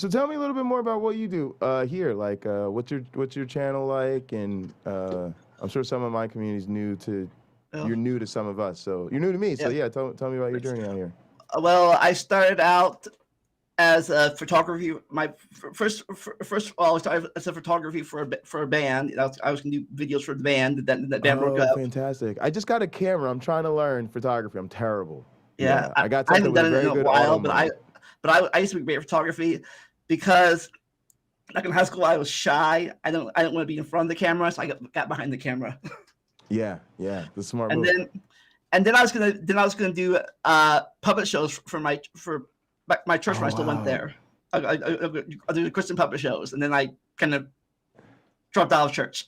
A: So tell me a little bit more about what you do here. Like, what's your channel like? And I'm sure some of my community's new to. You're new to some of us, so you're new to me. So yeah, tell me about your journey out here.
B: Well, I started out as a photography. My first of all, I started as a photography for a band. I was going to do videos for the band. That band broke up.
A: Fantastic! I just got a camera. I'm trying to learn photography. I'm terrible.
B: Yeah,
A: I got
B: I
A: something
B: haven't done
A: with
B: it
A: very
B: in a
A: good
B: while,
A: auto mode.
B: but I used to be great at photography because like in high school I was shy. I don't want to be in front of the camera, so I got behind the camera.
A: Yeah, the smart move.
B: And then I was gonna do puppet shows for my church when I still went there. I do Christian puppet shows, and then I kind of dropped out of church.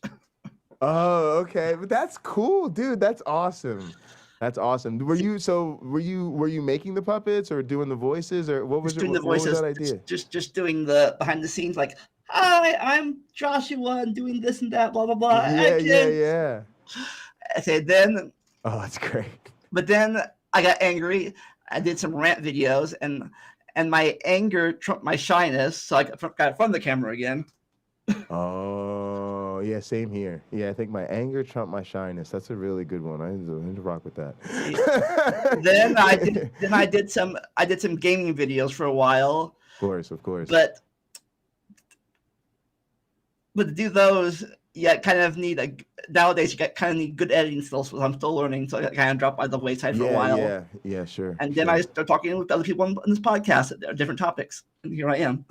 A: Oh, okay, but that's cool, dude. That's awesome. That's awesome. Were you making the puppets or doing the voices, or what was
B: doing the voices?
A: What was that idea?
B: Just doing the behind the scenes, like, hi, I'm Joshua, and doing this and that, blah blah blah.
A: Yeah.
B: I said then.
A: Oh, that's great.
B: But then I got angry. I did some rant videos, and my anger trumped my shyness, so I got in front of the camera again.
A: Oh, yeah, same here. Yeah, I think my anger trumped my shyness. That's a really good one. I need to rock with that.
B: then I did some gaming videos for a while.
A: Of course.
B: But to do those, you kind of need nowadays you kind of need good editing skills, which I'm still learning, so I kind of dropped by the wayside for a while.
A: Yeah, sure.
B: And then I started talking with other people on this podcast at different topics, and here I am.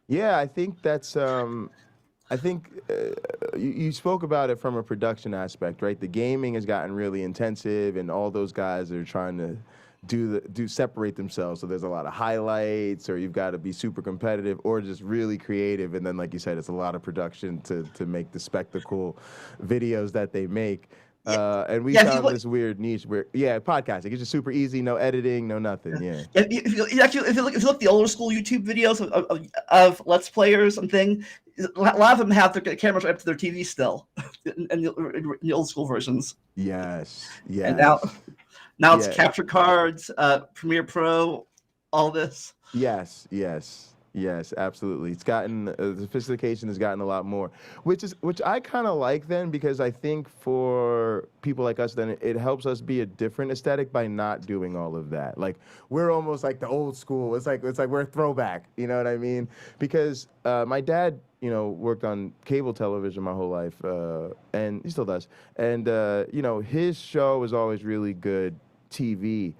A: Yeah, I think that's. I think you spoke about it from a production aspect, right? The gaming has gotten really intensive, and all those guys are trying to separate themselves. So there's a lot of highlights, or you've got to be super competitive, or just really creative. And then, like you said, it's a lot of production to make the spectacle videos that they make. And we found this weird niche where, podcasting. It's just super easy, no editing, no nothing. Yeah.
B: If you look at the older school YouTube videos of Let's Players and thing, a lot of them have their cameras right up to their TV still, in the old school versions.
A: Yes,
B: And
A: yes,
B: now it's
A: yeah.
B: capture cards, Premiere Pro, all this.
A: Yes, yes, yes, absolutely. It's gotten the sophistication has gotten a lot more, which I kind of like then because I think for people like us then it helps us be a different aesthetic by not doing all of that. Like we're almost like the old school. It's like we're a throwback. You know what I mean? Because my dad, worked on cable television my whole life, and he still does. And his show was always really good TV.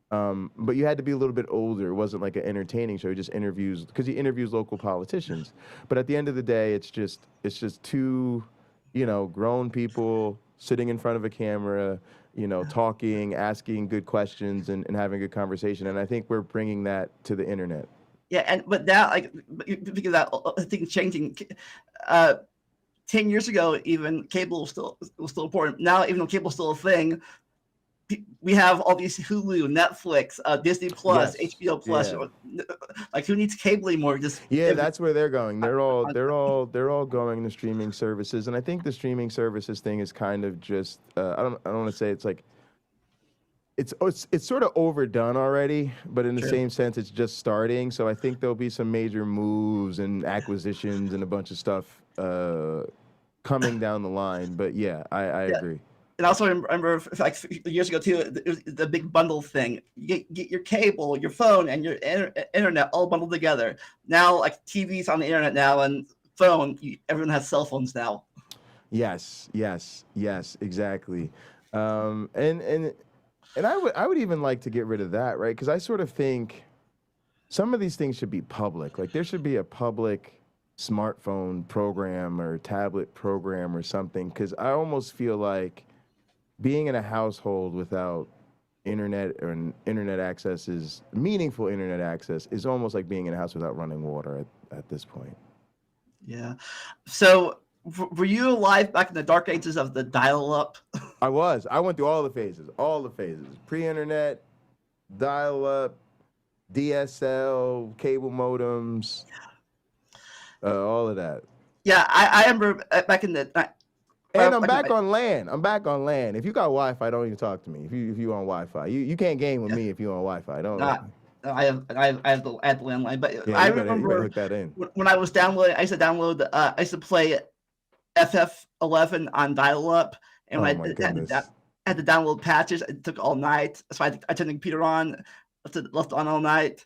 A: But you had to be a little bit older. It wasn't like an entertaining show. He just interviews because he interviews local politicians. But at the end of the day, it's just two, grown people sitting in front of a camera, talking, asking good questions, and having a good conversation. And I think we're bringing that to the internet.
B: Yeah, but now because that thing's changing. 10 years ago, even cable was still important. Now, even though cable's still a thing, we have all these Hulu, Netflix, Disney Plus,
A: Yes,
B: HBO Plus.
A: yeah.
B: Like, who needs cable anymore?
A: That's where they're going. They're all going to streaming services, and I think the streaming services thing is kind of just I don't want to say it's like it's sort of overdone already, but in the same sense, it's just starting. So I think there'll be some major moves and acquisitions and a bunch of stuff coming down the line. But yeah, I agree.
B: And also remember, like years ago too, the big bundle thing. You get your cable, your phone, and your internet all bundled together. Now, like TV's on the internet now, and phone. Everyone has cell phones now.
A: Yes, exactly. And I would even like to get rid of that, right? Because I sort of think some of these things should be public. Like there should be a public smartphone program or tablet program or something. Because I almost feel like being in a household without internet or internet access is meaningful internet access is almost like being in a house without running water at this point.
B: Yeah. So were you alive back in the dark ages of the dial-up?
A: I was. I went through all the phases. Pre-internet, dial-up, DSL, cable modems, all of that.
B: Yeah, I remember back in the.
A: And I'm back on LAN. If you got Wi-Fi, don't even talk to me. If you on Wi-Fi, you can't game with me if you on Wi-Fi. Don't.
B: I have the landline, but
A: yeah,
B: I
A: you better
B: remember
A: hook that in.
B: When I was downloading. I used to download. I used to play FF11 on dial-up, and when I had to download patches, it took all night. So I turned the computer on, left it on all night.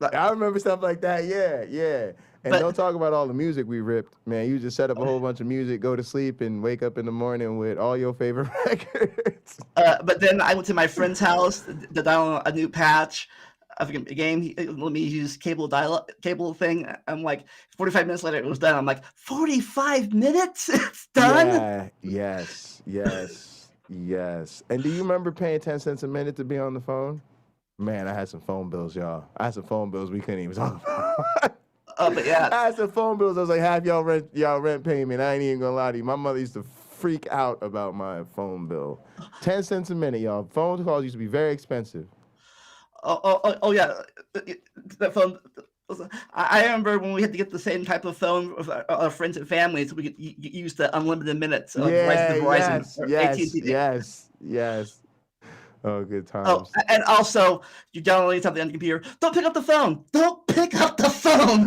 A: I remember stuff like that. Yeah. And don't talk about all the music we ripped, man. You just set up a whole bunch of music, go to sleep, and wake up in the morning with all your favorite records.
B: But then I went to my friend's house to download a new patch of a game. He let me use cable thing. I'm like, 45 minutes later, it was done. I'm like, 45 minutes? It's done?
A: Yeah, yes. And do you remember paying 10 cents a minute to be on the phone? Man, I had some phone bills, y'all. I had some phone bills we couldn't even talk about.
B: But yeah,
A: I had some phone bills. I was like, half y'all rent payment. I ain't even gonna lie to you. My mother used to freak out about my phone bill. 10 cents a minute, y'all. Phone calls used to be very expensive.
B: Oh yeah, that phone. I remember when we had to get the same type of phone with our friends and family, so we could use the unlimited minutes.
A: Yes. Oh, good times.
B: Oh, and also, you download something on the computer. Don't pick up the phone.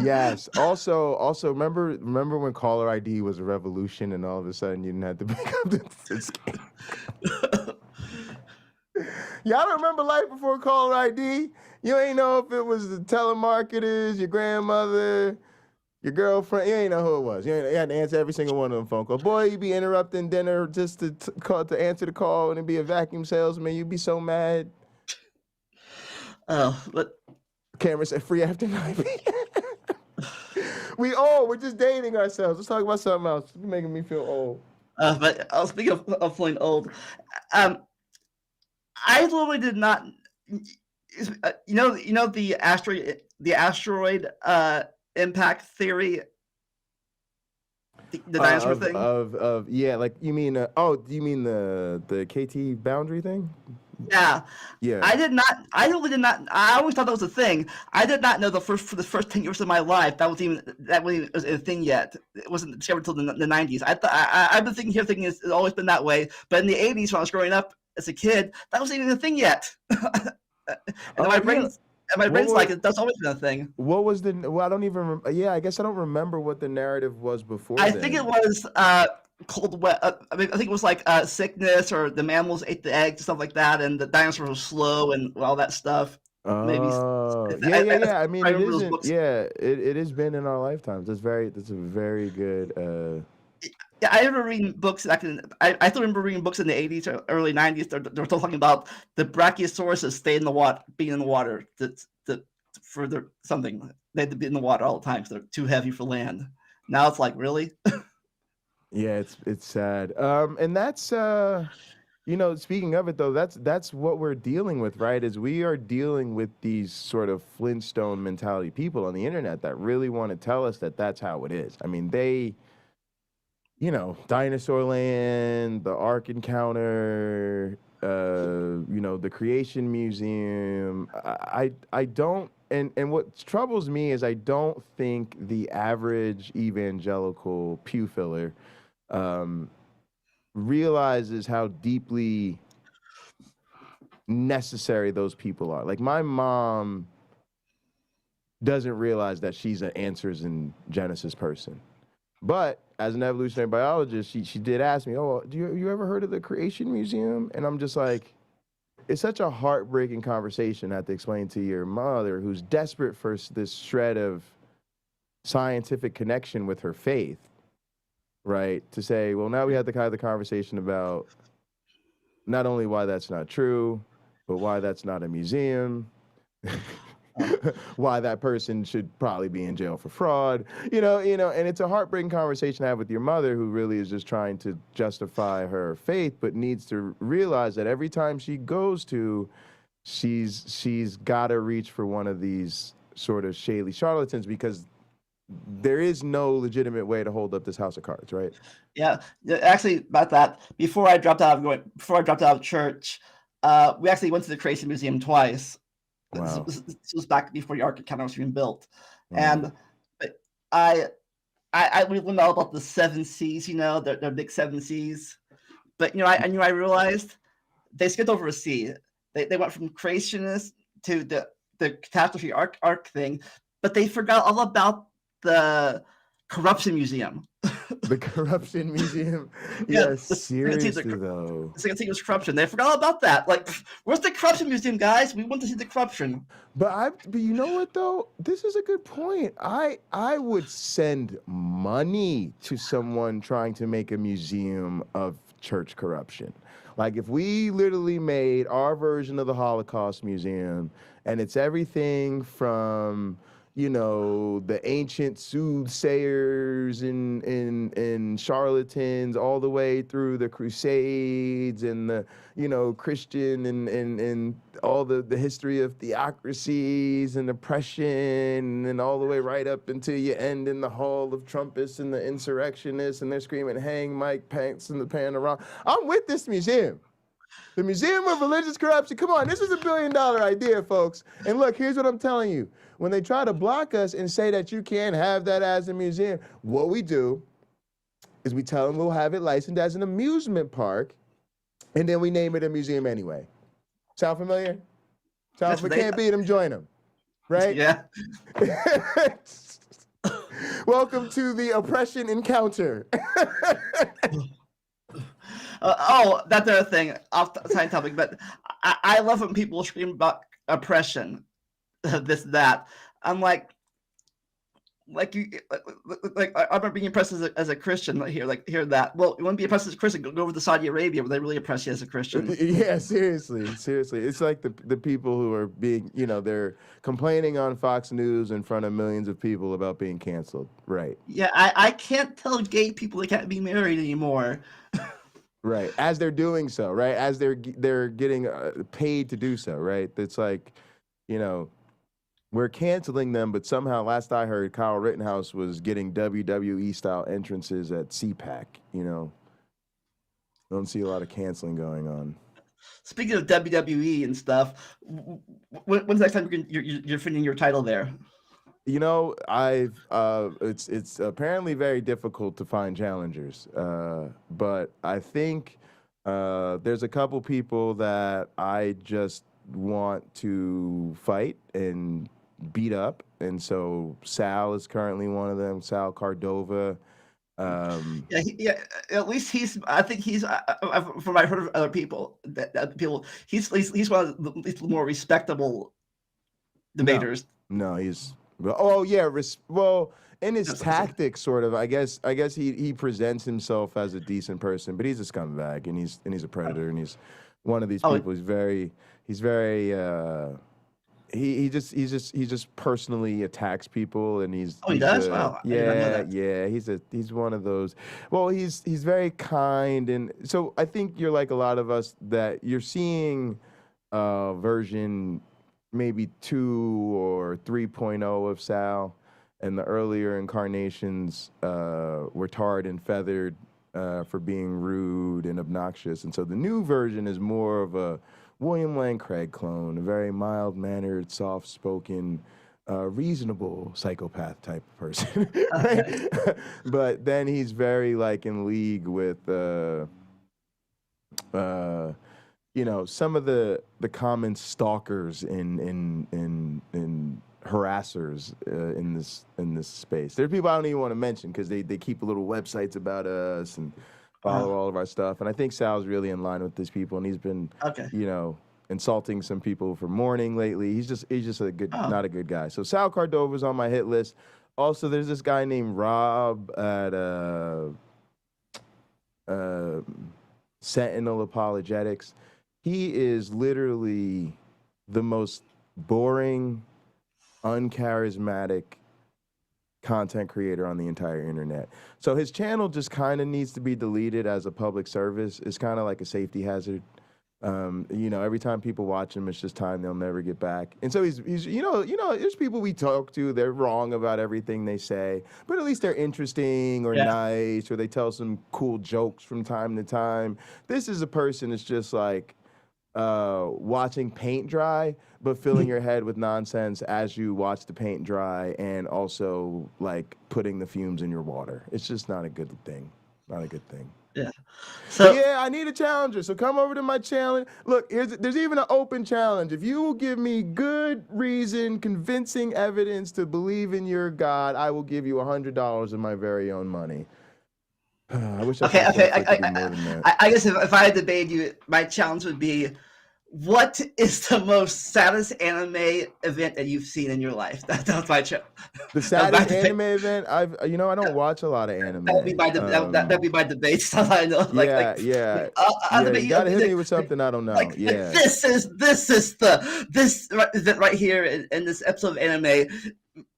A: Yes. Also, remember when caller ID was a revolution, and all of a sudden you didn't have to pick up the. Y'all don't remember life before caller ID? You ain't know if it was the telemarketers, your grandmother, your girlfriend. You ain't know who it was. You had to answer every single one of them phone calls. Boy, you'd be interrupting dinner just to answer the call, and it'd be a vacuum salesman. You'd be so mad.
B: But
A: camera said free after 9 p.m. We're just dating ourselves. Let's talk about something else. You're making me feel old.
B: But speaking of feeling old, I literally did not. You know the asteroid impact theory. The dinosaur thing.
A: Yeah, like you mean? Do you mean the KT boundary thing?
B: Yeah.
A: Yeah.
B: I did not. I really did not. I always thought that was a thing. I did not know for the first 10 years of my life that was a thing yet. It wasn't discovered until the 90s. I've been thinking it's always been that way. But in the 80s, when I was growing up as a kid, that wasn't even a thing yet. and
A: Oh yeah.
B: my
A: What
B: brain's like
A: was
B: that's always been a thing.
A: what was the? Well, I don't even. Yeah, I guess I don't remember what the narrative was before
B: I think it
A: then.
B: was cold wet. I mean, I think it was like sickness or the mammals ate the eggs and stuff like that, and the dinosaurs were slow and all that stuff. Maybe
A: Oh, yeah, yeah, yeah. I mean,
B: I
A: it
B: remember those
A: isn't.
B: books.
A: Yeah, it has been in our lifetimes. That's a very good.
B: Yeah, I remember reading books back in. I still remember reading books in the 80s or early 90s. They're still talking about the brachiosauruses stay in the water, being in the water. That for their something they had to be in the water all the time because they're too heavy for land. Now it's like really.
A: Yeah, it's sad. And that's speaking of it though, that's what we're dealing with, right? Is we are dealing with these sort of Flintstone mentality people on the internet that really want to tell us that that's how it is. I mean, Dinosaur Land, the Ark Encounter, the Creation Museum. I don't, and what troubles me is I don't think the average evangelical pew filler um, realizes how deeply necessary those people are. Like my mom doesn't realize that she's an answers in Genesis person. But as an evolutionary biologist, she did ask me, "Oh, you ever heard of the Creation Museum?" And I'm just like, it's such a heartbreaking conversation I have to explain to your mother, who's desperate for this shred of scientific connection with her faith, right? To say, well, now we have to have the conversation about not only why that's not true, but why that's not a museum. Why that person should probably be in jail for fraud, and it's a heartbreaking conversation to have with your mother who really is just trying to justify her faith, but needs to realize that every time she goes to, she's got to reach for one of these sort of shady charlatans because there is no legitimate way to hold up this house of cards, right?
B: Yeah, actually, about that. Before I dropped out of church, we actually went to the Creation Museum twice.
A: Wow.
B: This was back before the Ark Encounter was even built,
A: Wow.
B: and I, we learned all about the seven C's. Their big seven C's. But I realized they skipped over a C. They went from creationist to the catastrophe arc thing, but they forgot all about the corruption museum.
A: The Corruption Museum.
B: Yeah,
A: Yeah, seriously though.
B: the second thing was corruption. They forgot all about that. Like, where's the corruption museum, guys? We want to see the corruption.
A: But you know what though? This is a good point. I would send money to someone trying to make a museum of church corruption. Like if we literally made our version of the Holocaust Museum and it's everything from the ancient soothsayers and charlatans all the way through the Crusades and the Christian and all the history of theocracies and oppression and all the way right up until you end in the Hall of Trumpists and the insurrectionists and they're screaming, hang Mike Pence and the panorama. I'm with this museum. The Museum of Religious Corruption. Come on, this is $1 billion idea, folks. And look, here's what I'm telling you. When they try to block us and say that you can't have that as a museum, what we do is we tell them we'll have it licensed as an amusement park, and then we name it a museum anyway. Sound familiar? If we can't beat them, join them. Right?
B: Yeah.
A: Welcome to the oppression encounter.
B: That's another thing off the side topic, but I love when people scream about oppression, this, that. I'm like I remember being oppressed as a Christian hear that. Well, you want to be oppressed as a Christian, go over to Saudi Arabia where they really oppress you as a Christian.
A: Yeah, seriously. It's like the people who are being, they're complaining on Fox News in front of millions of people about being canceled. Right.
B: Yeah, I can't tell gay people they can't be married anymore.
A: Right. As they're doing so, right? As they're getting paid to do so, right? It's like, we're canceling them, but somehow, last I heard, Kyle Rittenhouse was getting WWE style entrances at CPAC. Don't see a lot of canceling going on.
B: Speaking of WWE and stuff, when's the next time you're finishing your title there?
A: You know, it's apparently very difficult to find challengers, but I think there's a couple people that I just want to fight and beat up, and so Sal is currently one of them. Sal Cardova.
B: Yeah. At least he's. I think he's. From what I've heard of other people, that people, he's one of the more respectable debaters.
A: No, he's. Oh yeah, well, in his
B: That's
A: tactics, sort of. I guess he presents himself as a decent person, but he's a scumbag, and he's a predator, and he's one of these people. He's very. He just personally attacks people, and he's.
B: Oh, he does. Wow.
A: Yeah. He's one of those. Well, he's very kind, and so I think you're like a lot of us that you're seeing version maybe 2 or 3.0 of Sal, and the earlier incarnations were tarred and feathered for being rude and obnoxious, and so the new version is more of a William Lane Craig clone, a very mild-mannered, soft-spoken, reasonable psychopath type of person.
B: Okay.
A: But then he's very like in league with some of the common stalkers and harassers in this space. There are people I don't even want to mention because they keep little websites about us and follow all of our stuff. And I think Sal's really in line with these people, and he's been insulting some people for mourning lately. He's just a good not a good guy. So Sal Cardova's on my hit list. Also, there's this guy named Rob at Sentinel Apologetics. He is literally the most boring, uncharismatic content creator on the entire internet. So his channel just kind of needs to be deleted as a public service. It's kind of like a safety hazard. Every time people watch him, it's just time they'll never get back. And so he's there's people we talk to, they're wrong about everything they say, but at least they're interesting or nice, or they tell some cool jokes from time to time. This is a person that's just like watching paint dry, but filling your head with nonsense as you watch the paint dry, and also like putting the fumes in your water. It's just not a good thing. Not a good thing.
B: Yeah. So
A: I need a challenger. So come over to my challenge. Look, there's even an open challenge. If you will give me good reason, convincing evidence to believe in your God, I will give you $100 of my very own money. I wish I could do more than that.
B: I guess if I had to debate you, my challenge would be, what is the most saddest anime event that you've seen in your life? That's my challenge.
A: The saddest anime event? I don't watch a lot of anime.
B: That'd be my debate style. I know.
A: You gotta hit me with something I don't know.
B: This event right here in this episode of anime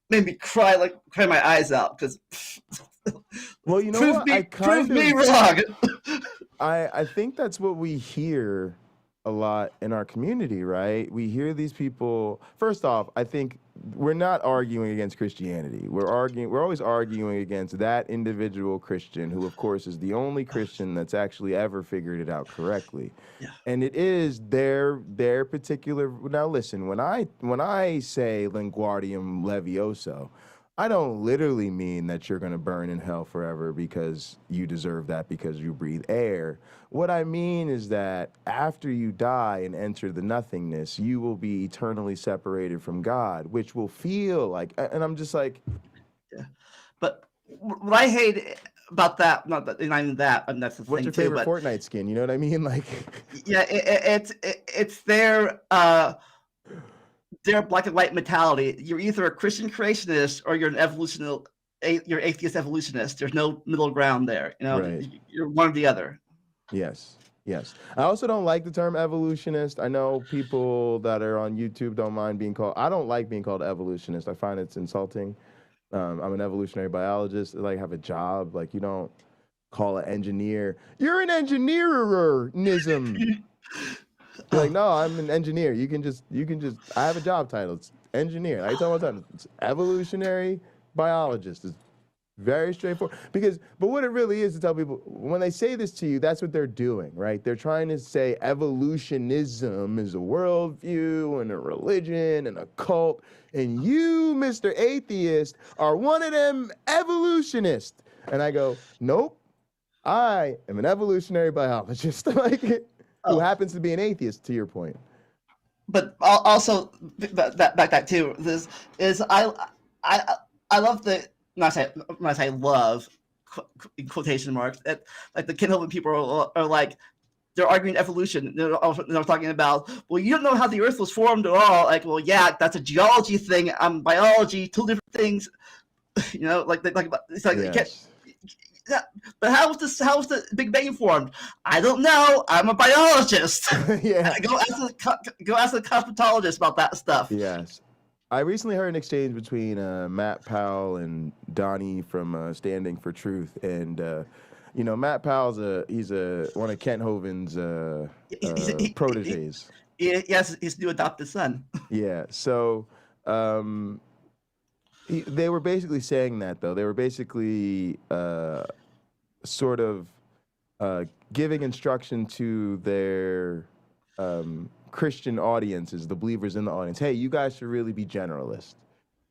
B: made me cry my eyes out because.
A: Well, you know what?
B: Prove me wrong.
A: I think that's what we hear a lot in our community, right? We hear these people. First off, I think we're not arguing against Christianity. We're always arguing against that individual Christian who, of course, is the only Christian that's actually ever figured it out correctly.
B: Yeah.
A: And it is their particular. Now, listen, when I say Linguardium Levioso, I don't literally mean that you're going to burn in hell forever because you deserve that because you breathe air. What I mean is that after you die and enter the nothingness, you will be eternally separated from God, which will feel like, and I'm just like.
B: Yeah. But what I hate about that, not even that, and that's the thing too.
A: What's your favorite Fortnite skin? You know what I mean? Like.
B: Yeah, it's their black and white mentality. You're either a Christian creationist or you're you're atheist evolutionist. There's no middle ground there.
A: Right.
B: You're one or the other.
A: Yes. I also don't like the term evolutionist. I know people that are on YouTube don't mind being called. I don't like being called evolutionist. I find it's insulting. I'm an evolutionary biologist. I have a job. Like, you don't call an engineer. You're an engineerism. Like, no, I'm an engineer. You can just. I have a job title. It's engineer. I tell my title. It's evolutionary biologist. Very straightforward. But what it really is to tell people, when they say this to you, that's what they're doing, right? They're trying to say evolutionism is a worldview and a religion and a cult, and you, Mr. Atheist, are one of them evolutionists. And I go, nope, I am an evolutionary biologist, like, who
B: Oh,
A: happens to be an atheist, to your point.
B: but also that too. This is I I love the when I say love in quotation marks. Like the Kindle people are like they're arguing evolution. They're talking about, well, you don't know how the Earth was formed at all. Like, well, yeah, that's a geology thing. Biology, two different things. It's like you can't.
A: Yes.
B: Yeah, but how was the Big Bang formed? I don't know. I'm a biologist.
A: Yeah.
B: Go ask the cosmetologist about that stuff.
A: Yes. I recently heard an exchange between Matt Powell and Donnie from Standing for Truth, and Matt Powell's he's one of Kent Hovind's proteges.
B: Yes, his new adopted son.
A: Yeah. So they were basically saying that, though. They were basically sort of giving instruction to their Christian audiences, the believers in the audience. Hey, you guys should really be generalists.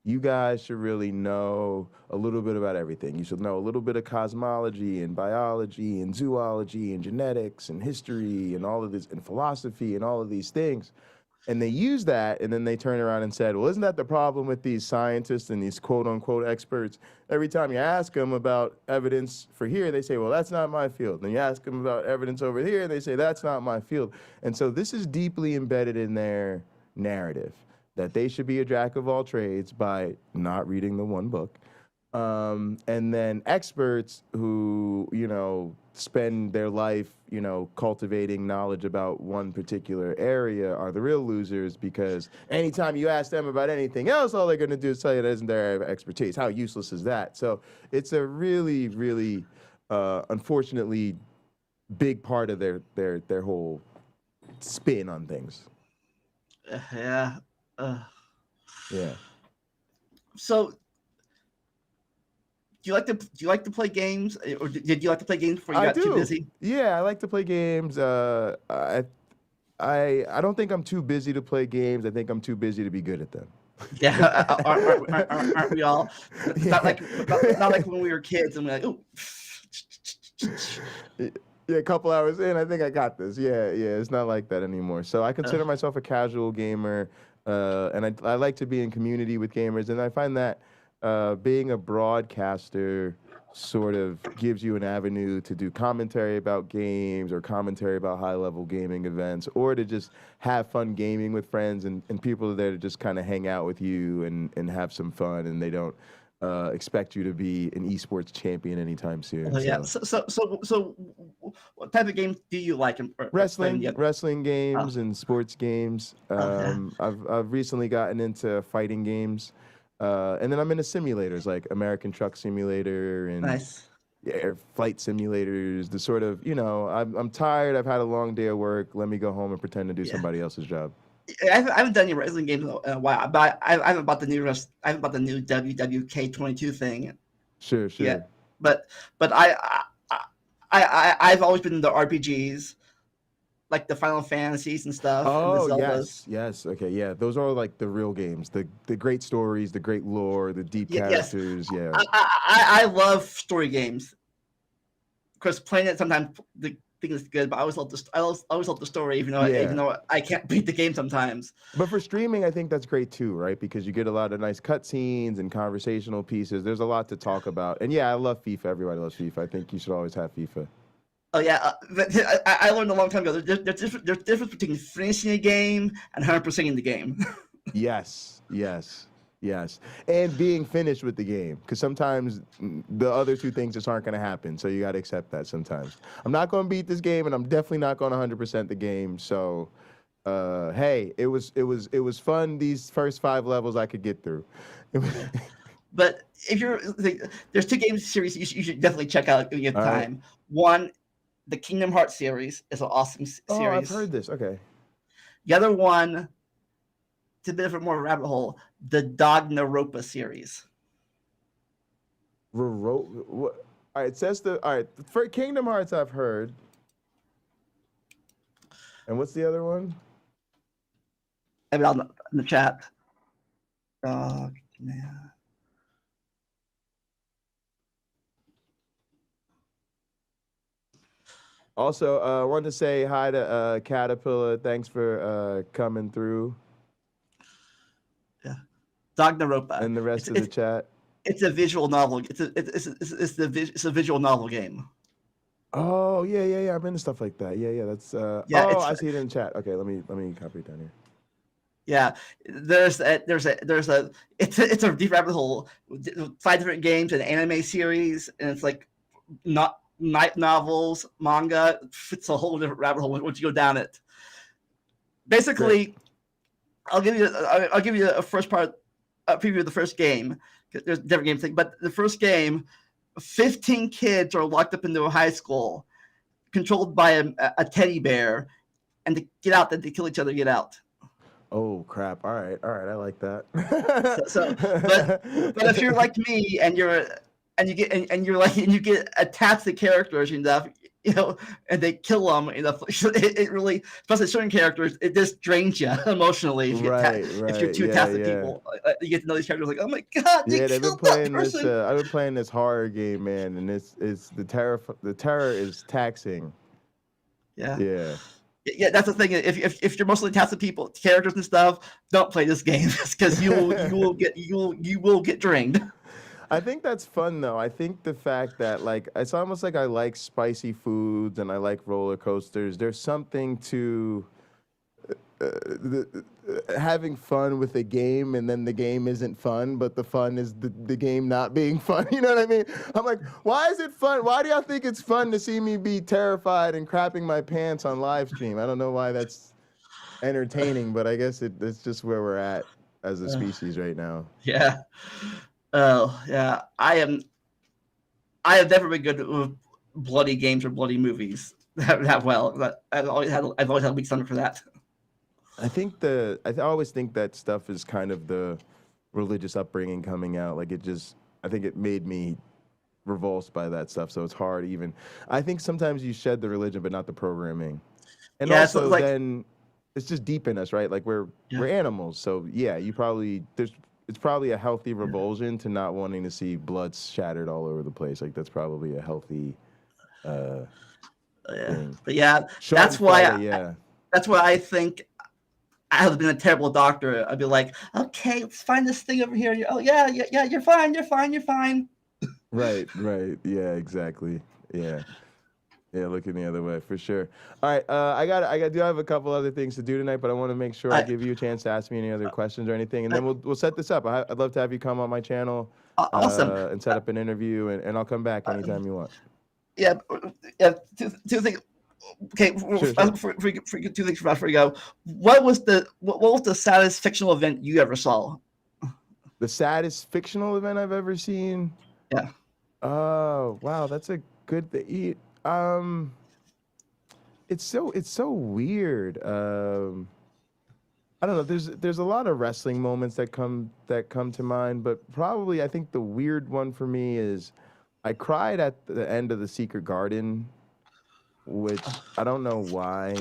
A: You guys should really know a little bit about everything. You should know a little bit of cosmology and biology and zoology and genetics and history and all of this and philosophy and all of these things. And they use that, and then they turn around and said, well, isn't that the problem with these scientists and these quote-unquote experts? Every time you ask them about evidence for here, they say, well, that's not my field. And you ask them about evidence over here, and they say, that's not my field. And so this is deeply embedded in their narrative, that they should be a jack of all trades by not reading the one book. And then experts who, spend their life, cultivating knowledge about one particular area are the real losers, because anytime you ask them about anything else, all they're going to do is tell you that isn't their expertise. How useless is that? So it's a really, really, unfortunately, big part of their whole spin on things.
B: Yeah.
A: Yeah.
B: So, do you like to play games, or did you like to play games before you got too busy?
A: Yeah, I like to play games. I don't think I'm too busy to play games. I think I'm too busy to be good at them.
B: Yeah, aren't we all? It's not like when we were kids and we're like, oh.
A: Yeah, a couple hours in, I think I got this. Yeah, it's not like that anymore. So I consider myself a casual gamer, and I like to be in community with gamers, and I find that being a broadcaster sort of gives you an avenue to do commentary about games or commentary about high-level gaming events, or to just have fun gaming with friends, and people are there to just kind of hang out with you and have some fun, and they don't expect you to be an esports champion anytime soon.
B: Yeah. So, what type of games do you like?
A: Wrestling games and sports games. I've recently gotten into fighting games, and then I'm into simulators like American Truck Simulator and flight simulators. The sort of I'm tired. I've had a long day of work. Let me go home and pretend to do somebody else's job.
B: I haven't done any wrestling games in a while, but I haven't bought the new WWK 22 thing.
A: Sure.
B: Yeah, but I've always been into RPGs, like the Final Fantasies and stuff.
A: Oh,
B: and the Zeldas.
A: yes. Okay, yeah. Those are like the real games. The great stories, the great lore, the deep characters.
B: Yes.
A: Yeah.
B: I love story games. Of course, playing it sometimes the thing is good, but I always love the story, even though I can't beat the game sometimes.
A: But for streaming, I think that's great too, right? Because you get a lot of nice cutscenes and conversational pieces. There's a lot to talk about. And yeah, I love FIFA. Everybody loves FIFA. I think you should always have FIFA.
B: Oh yeah, I learned a long time ago. There's difference between finishing a game and 100%ing the game.
A: Yes, and being finished with the game, because sometimes the other two things just aren't going to happen. So you got to accept that sometimes. I'm not going to beat this game, and I'm definitely not going to 100% the game. So, hey, it was fun. These first 5 levels I could get through.
B: But there's 2 game series you should definitely check out if you have time. Right. One, the Kingdom Hearts series is an awesome series.
A: Oh, I've heard this. Okay.
B: The other one, it's a bit of a more rabbit hole, the Danganronpa series.
A: All right, it says all right, for Kingdom Hearts I've heard. And what's the other one?
B: I mean, in the chat. Oh, man.
A: Also, I wanted to say hi to Caterpillar. Thanks for coming through.
B: Yeah. Danganronpa.
A: And the rest of the chat.
B: It's a visual novel. It's a visual novel game.
A: Oh yeah. I'm into stuff like that. Yeah. That's I see it in the chat. Okay, let me copy it down here.
B: Yeah, it's a deep rabbit hole. 5 different games, an anime series, and it's like not night novels, manga. It's a whole different rabbit hole once you go down it. Basically, great. I'll give you a preview of the first game. There's a different game thing, but the first game, 15 kids are locked up into a high school, controlled by a teddy bear, and to get out, they kill each other to get out.
A: Oh crap! All right, I like that.
B: but if you're like me and you get attached to characters enough, and they kill them enough, it really, especially certain characters, it just drains you emotionally. If you're too attached to people, you get to know these characters like, oh my god, they've been playing
A: this. I've been playing this horror game, man, and it's the terror. The terror is taxing.
B: Yeah. Yeah, that's the thing. If you're mostly attached to people, characters and stuff, don't play this game because you will get drained.
A: I think that's fun though. I think the fact that like it's almost like I like spicy foods and I like roller coasters. There's something to having fun with a game, and then the game isn't fun, but the fun is the game not being fun. You know what I mean? I'm like, why is it fun? Why do y'all think it's fun to see me be terrified and crapping my pants on live stream? I don't know why that's entertaining, but I guess it's just where we're at as a species right now.
B: Yeah. Oh yeah. I have never been good with bloody games or bloody movies that well. But I've always had a weak stomach for that.
A: I always think that stuff is kind of the religious upbringing coming out. Like I think it made me revulsed by that stuff. So it's hard even. I think sometimes you shed the religion, but not the programming. And also then it's just deep in us, right? Like we're animals. So yeah, it's probably a healthy revulsion to not wanting to see blood shattered all over the place. Like that's probably a healthy thing.
B: But yeah, that's why I think I have been a terrible doctor. I'd be like, okay, let's find this thing over here. Oh yeah, you're fine.
A: Right. Yeah, exactly. Yeah, looking the other way for sure. All right, I do have a couple other things to do tonight, but I want to make sure I give you a chance to ask me any other questions or anything, and then we'll set this up. I'd love to have you come on my channel,
B: awesome,
A: and set up an interview, and I'll come back anytime you want.
B: Yeah. Two things. Okay, sure. For 2 things before we go. What was the saddest fictional event you ever saw?
A: The saddest fictional event I've ever seen?
B: Yeah.
A: Oh wow, that's a good thing. It's so weird. I don't know. There's a lot of wrestling moments that come to mind, but probably I think the weird one for me is I cried at the end of The Secret Garden, which I don't know why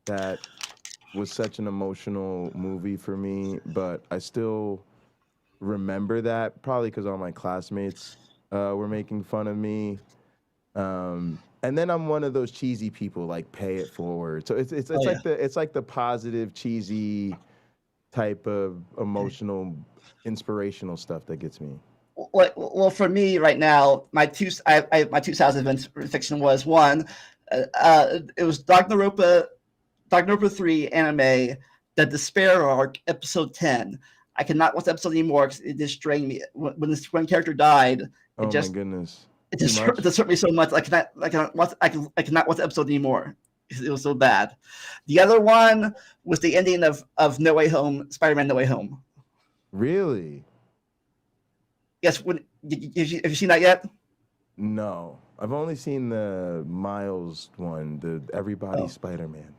A: that was such an emotional movie for me, but I still remember that, probably because all my classmates were making fun of me. And then I'm one of those cheesy people, like pay it forward. So it's like the positive, cheesy type of emotional, inspirational stuff that gets me.
B: Well, for me right now, my two saddest events fiction was one. It was Danganronpa 3 anime, the Despair arc, episode 10. I cannot watch the episode anymore because it just drained me. When this one character died,
A: my goodness,
B: it just hurt me so much. I cannot watch the episode anymore. It was so bad. The other one was the ending of No Way Home, Spider-Man No Way Home.
A: Really?
B: Yes. Have you seen that yet?
A: No, I've only seen the Miles one, the Everybody Spider-Man.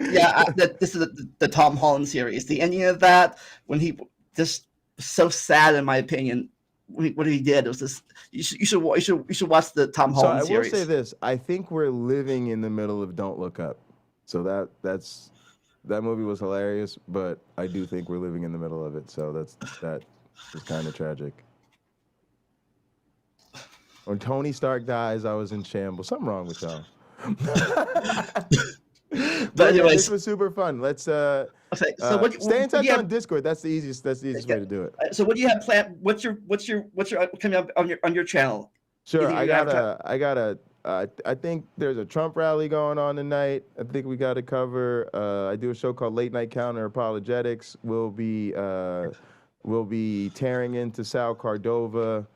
B: Yeah, this is the Tom Holland series. The ending of that, when he just so sad, in my opinion. what he did. It was this. You should watch the Tom
A: So
B: Holland
A: I will
B: series.
A: say this: I think we're living in the middle of Don't Look Up. So that movie was hilarious, but I do think we're living in the middle of it. So that is kind of tragic. When Tony Stark dies, I was in shambles. Something wrong with y'all. But anyways, this was super fun. Let's
B: okay, so
A: stay in touch on Discord. That's the easiest way to do it.
B: So what do you have planned? What's your coming up on your channel?
A: Sure, I think there's a Trump rally going on tonight. I think we got to cover. I do a show called Late Night Counter Apologetics. We'll be tearing into Sal Cordova.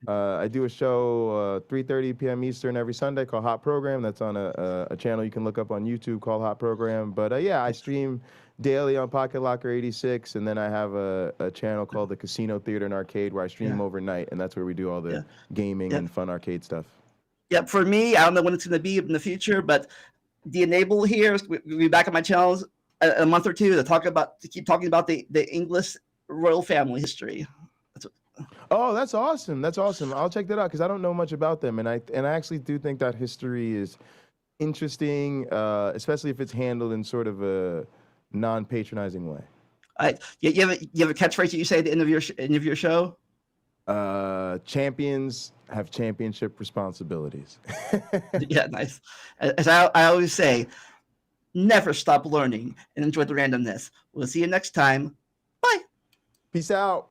A: I do a show 3:30 p.m. Eastern every Sunday called Hot Program. That's on a channel you can look up on YouTube called Hot Program. But yeah, I stream daily on Pocket Locker 86, and then I have a channel called the Casino Theater and Arcade where I stream overnight, and that's where we do all the gaming and fun arcade stuff.
B: Yeah, for me, I don't know when it's going to be in the future, but the Enable here, we'll be back on my channels a month or two to keep talking about the English royal family history.
A: Oh, that's awesome. That's awesome. I'll check that out because I don't know much about them. And I actually do think that history is interesting, especially if it's handled in sort of a non-patronizing way.
B: You have a catchphrase that you say at the end of your show?
A: Champions have championship responsibilities.
B: Yeah, nice. As I always say, never stop learning and enjoy the randomness. We'll see you next time. Bye.
A: Peace out.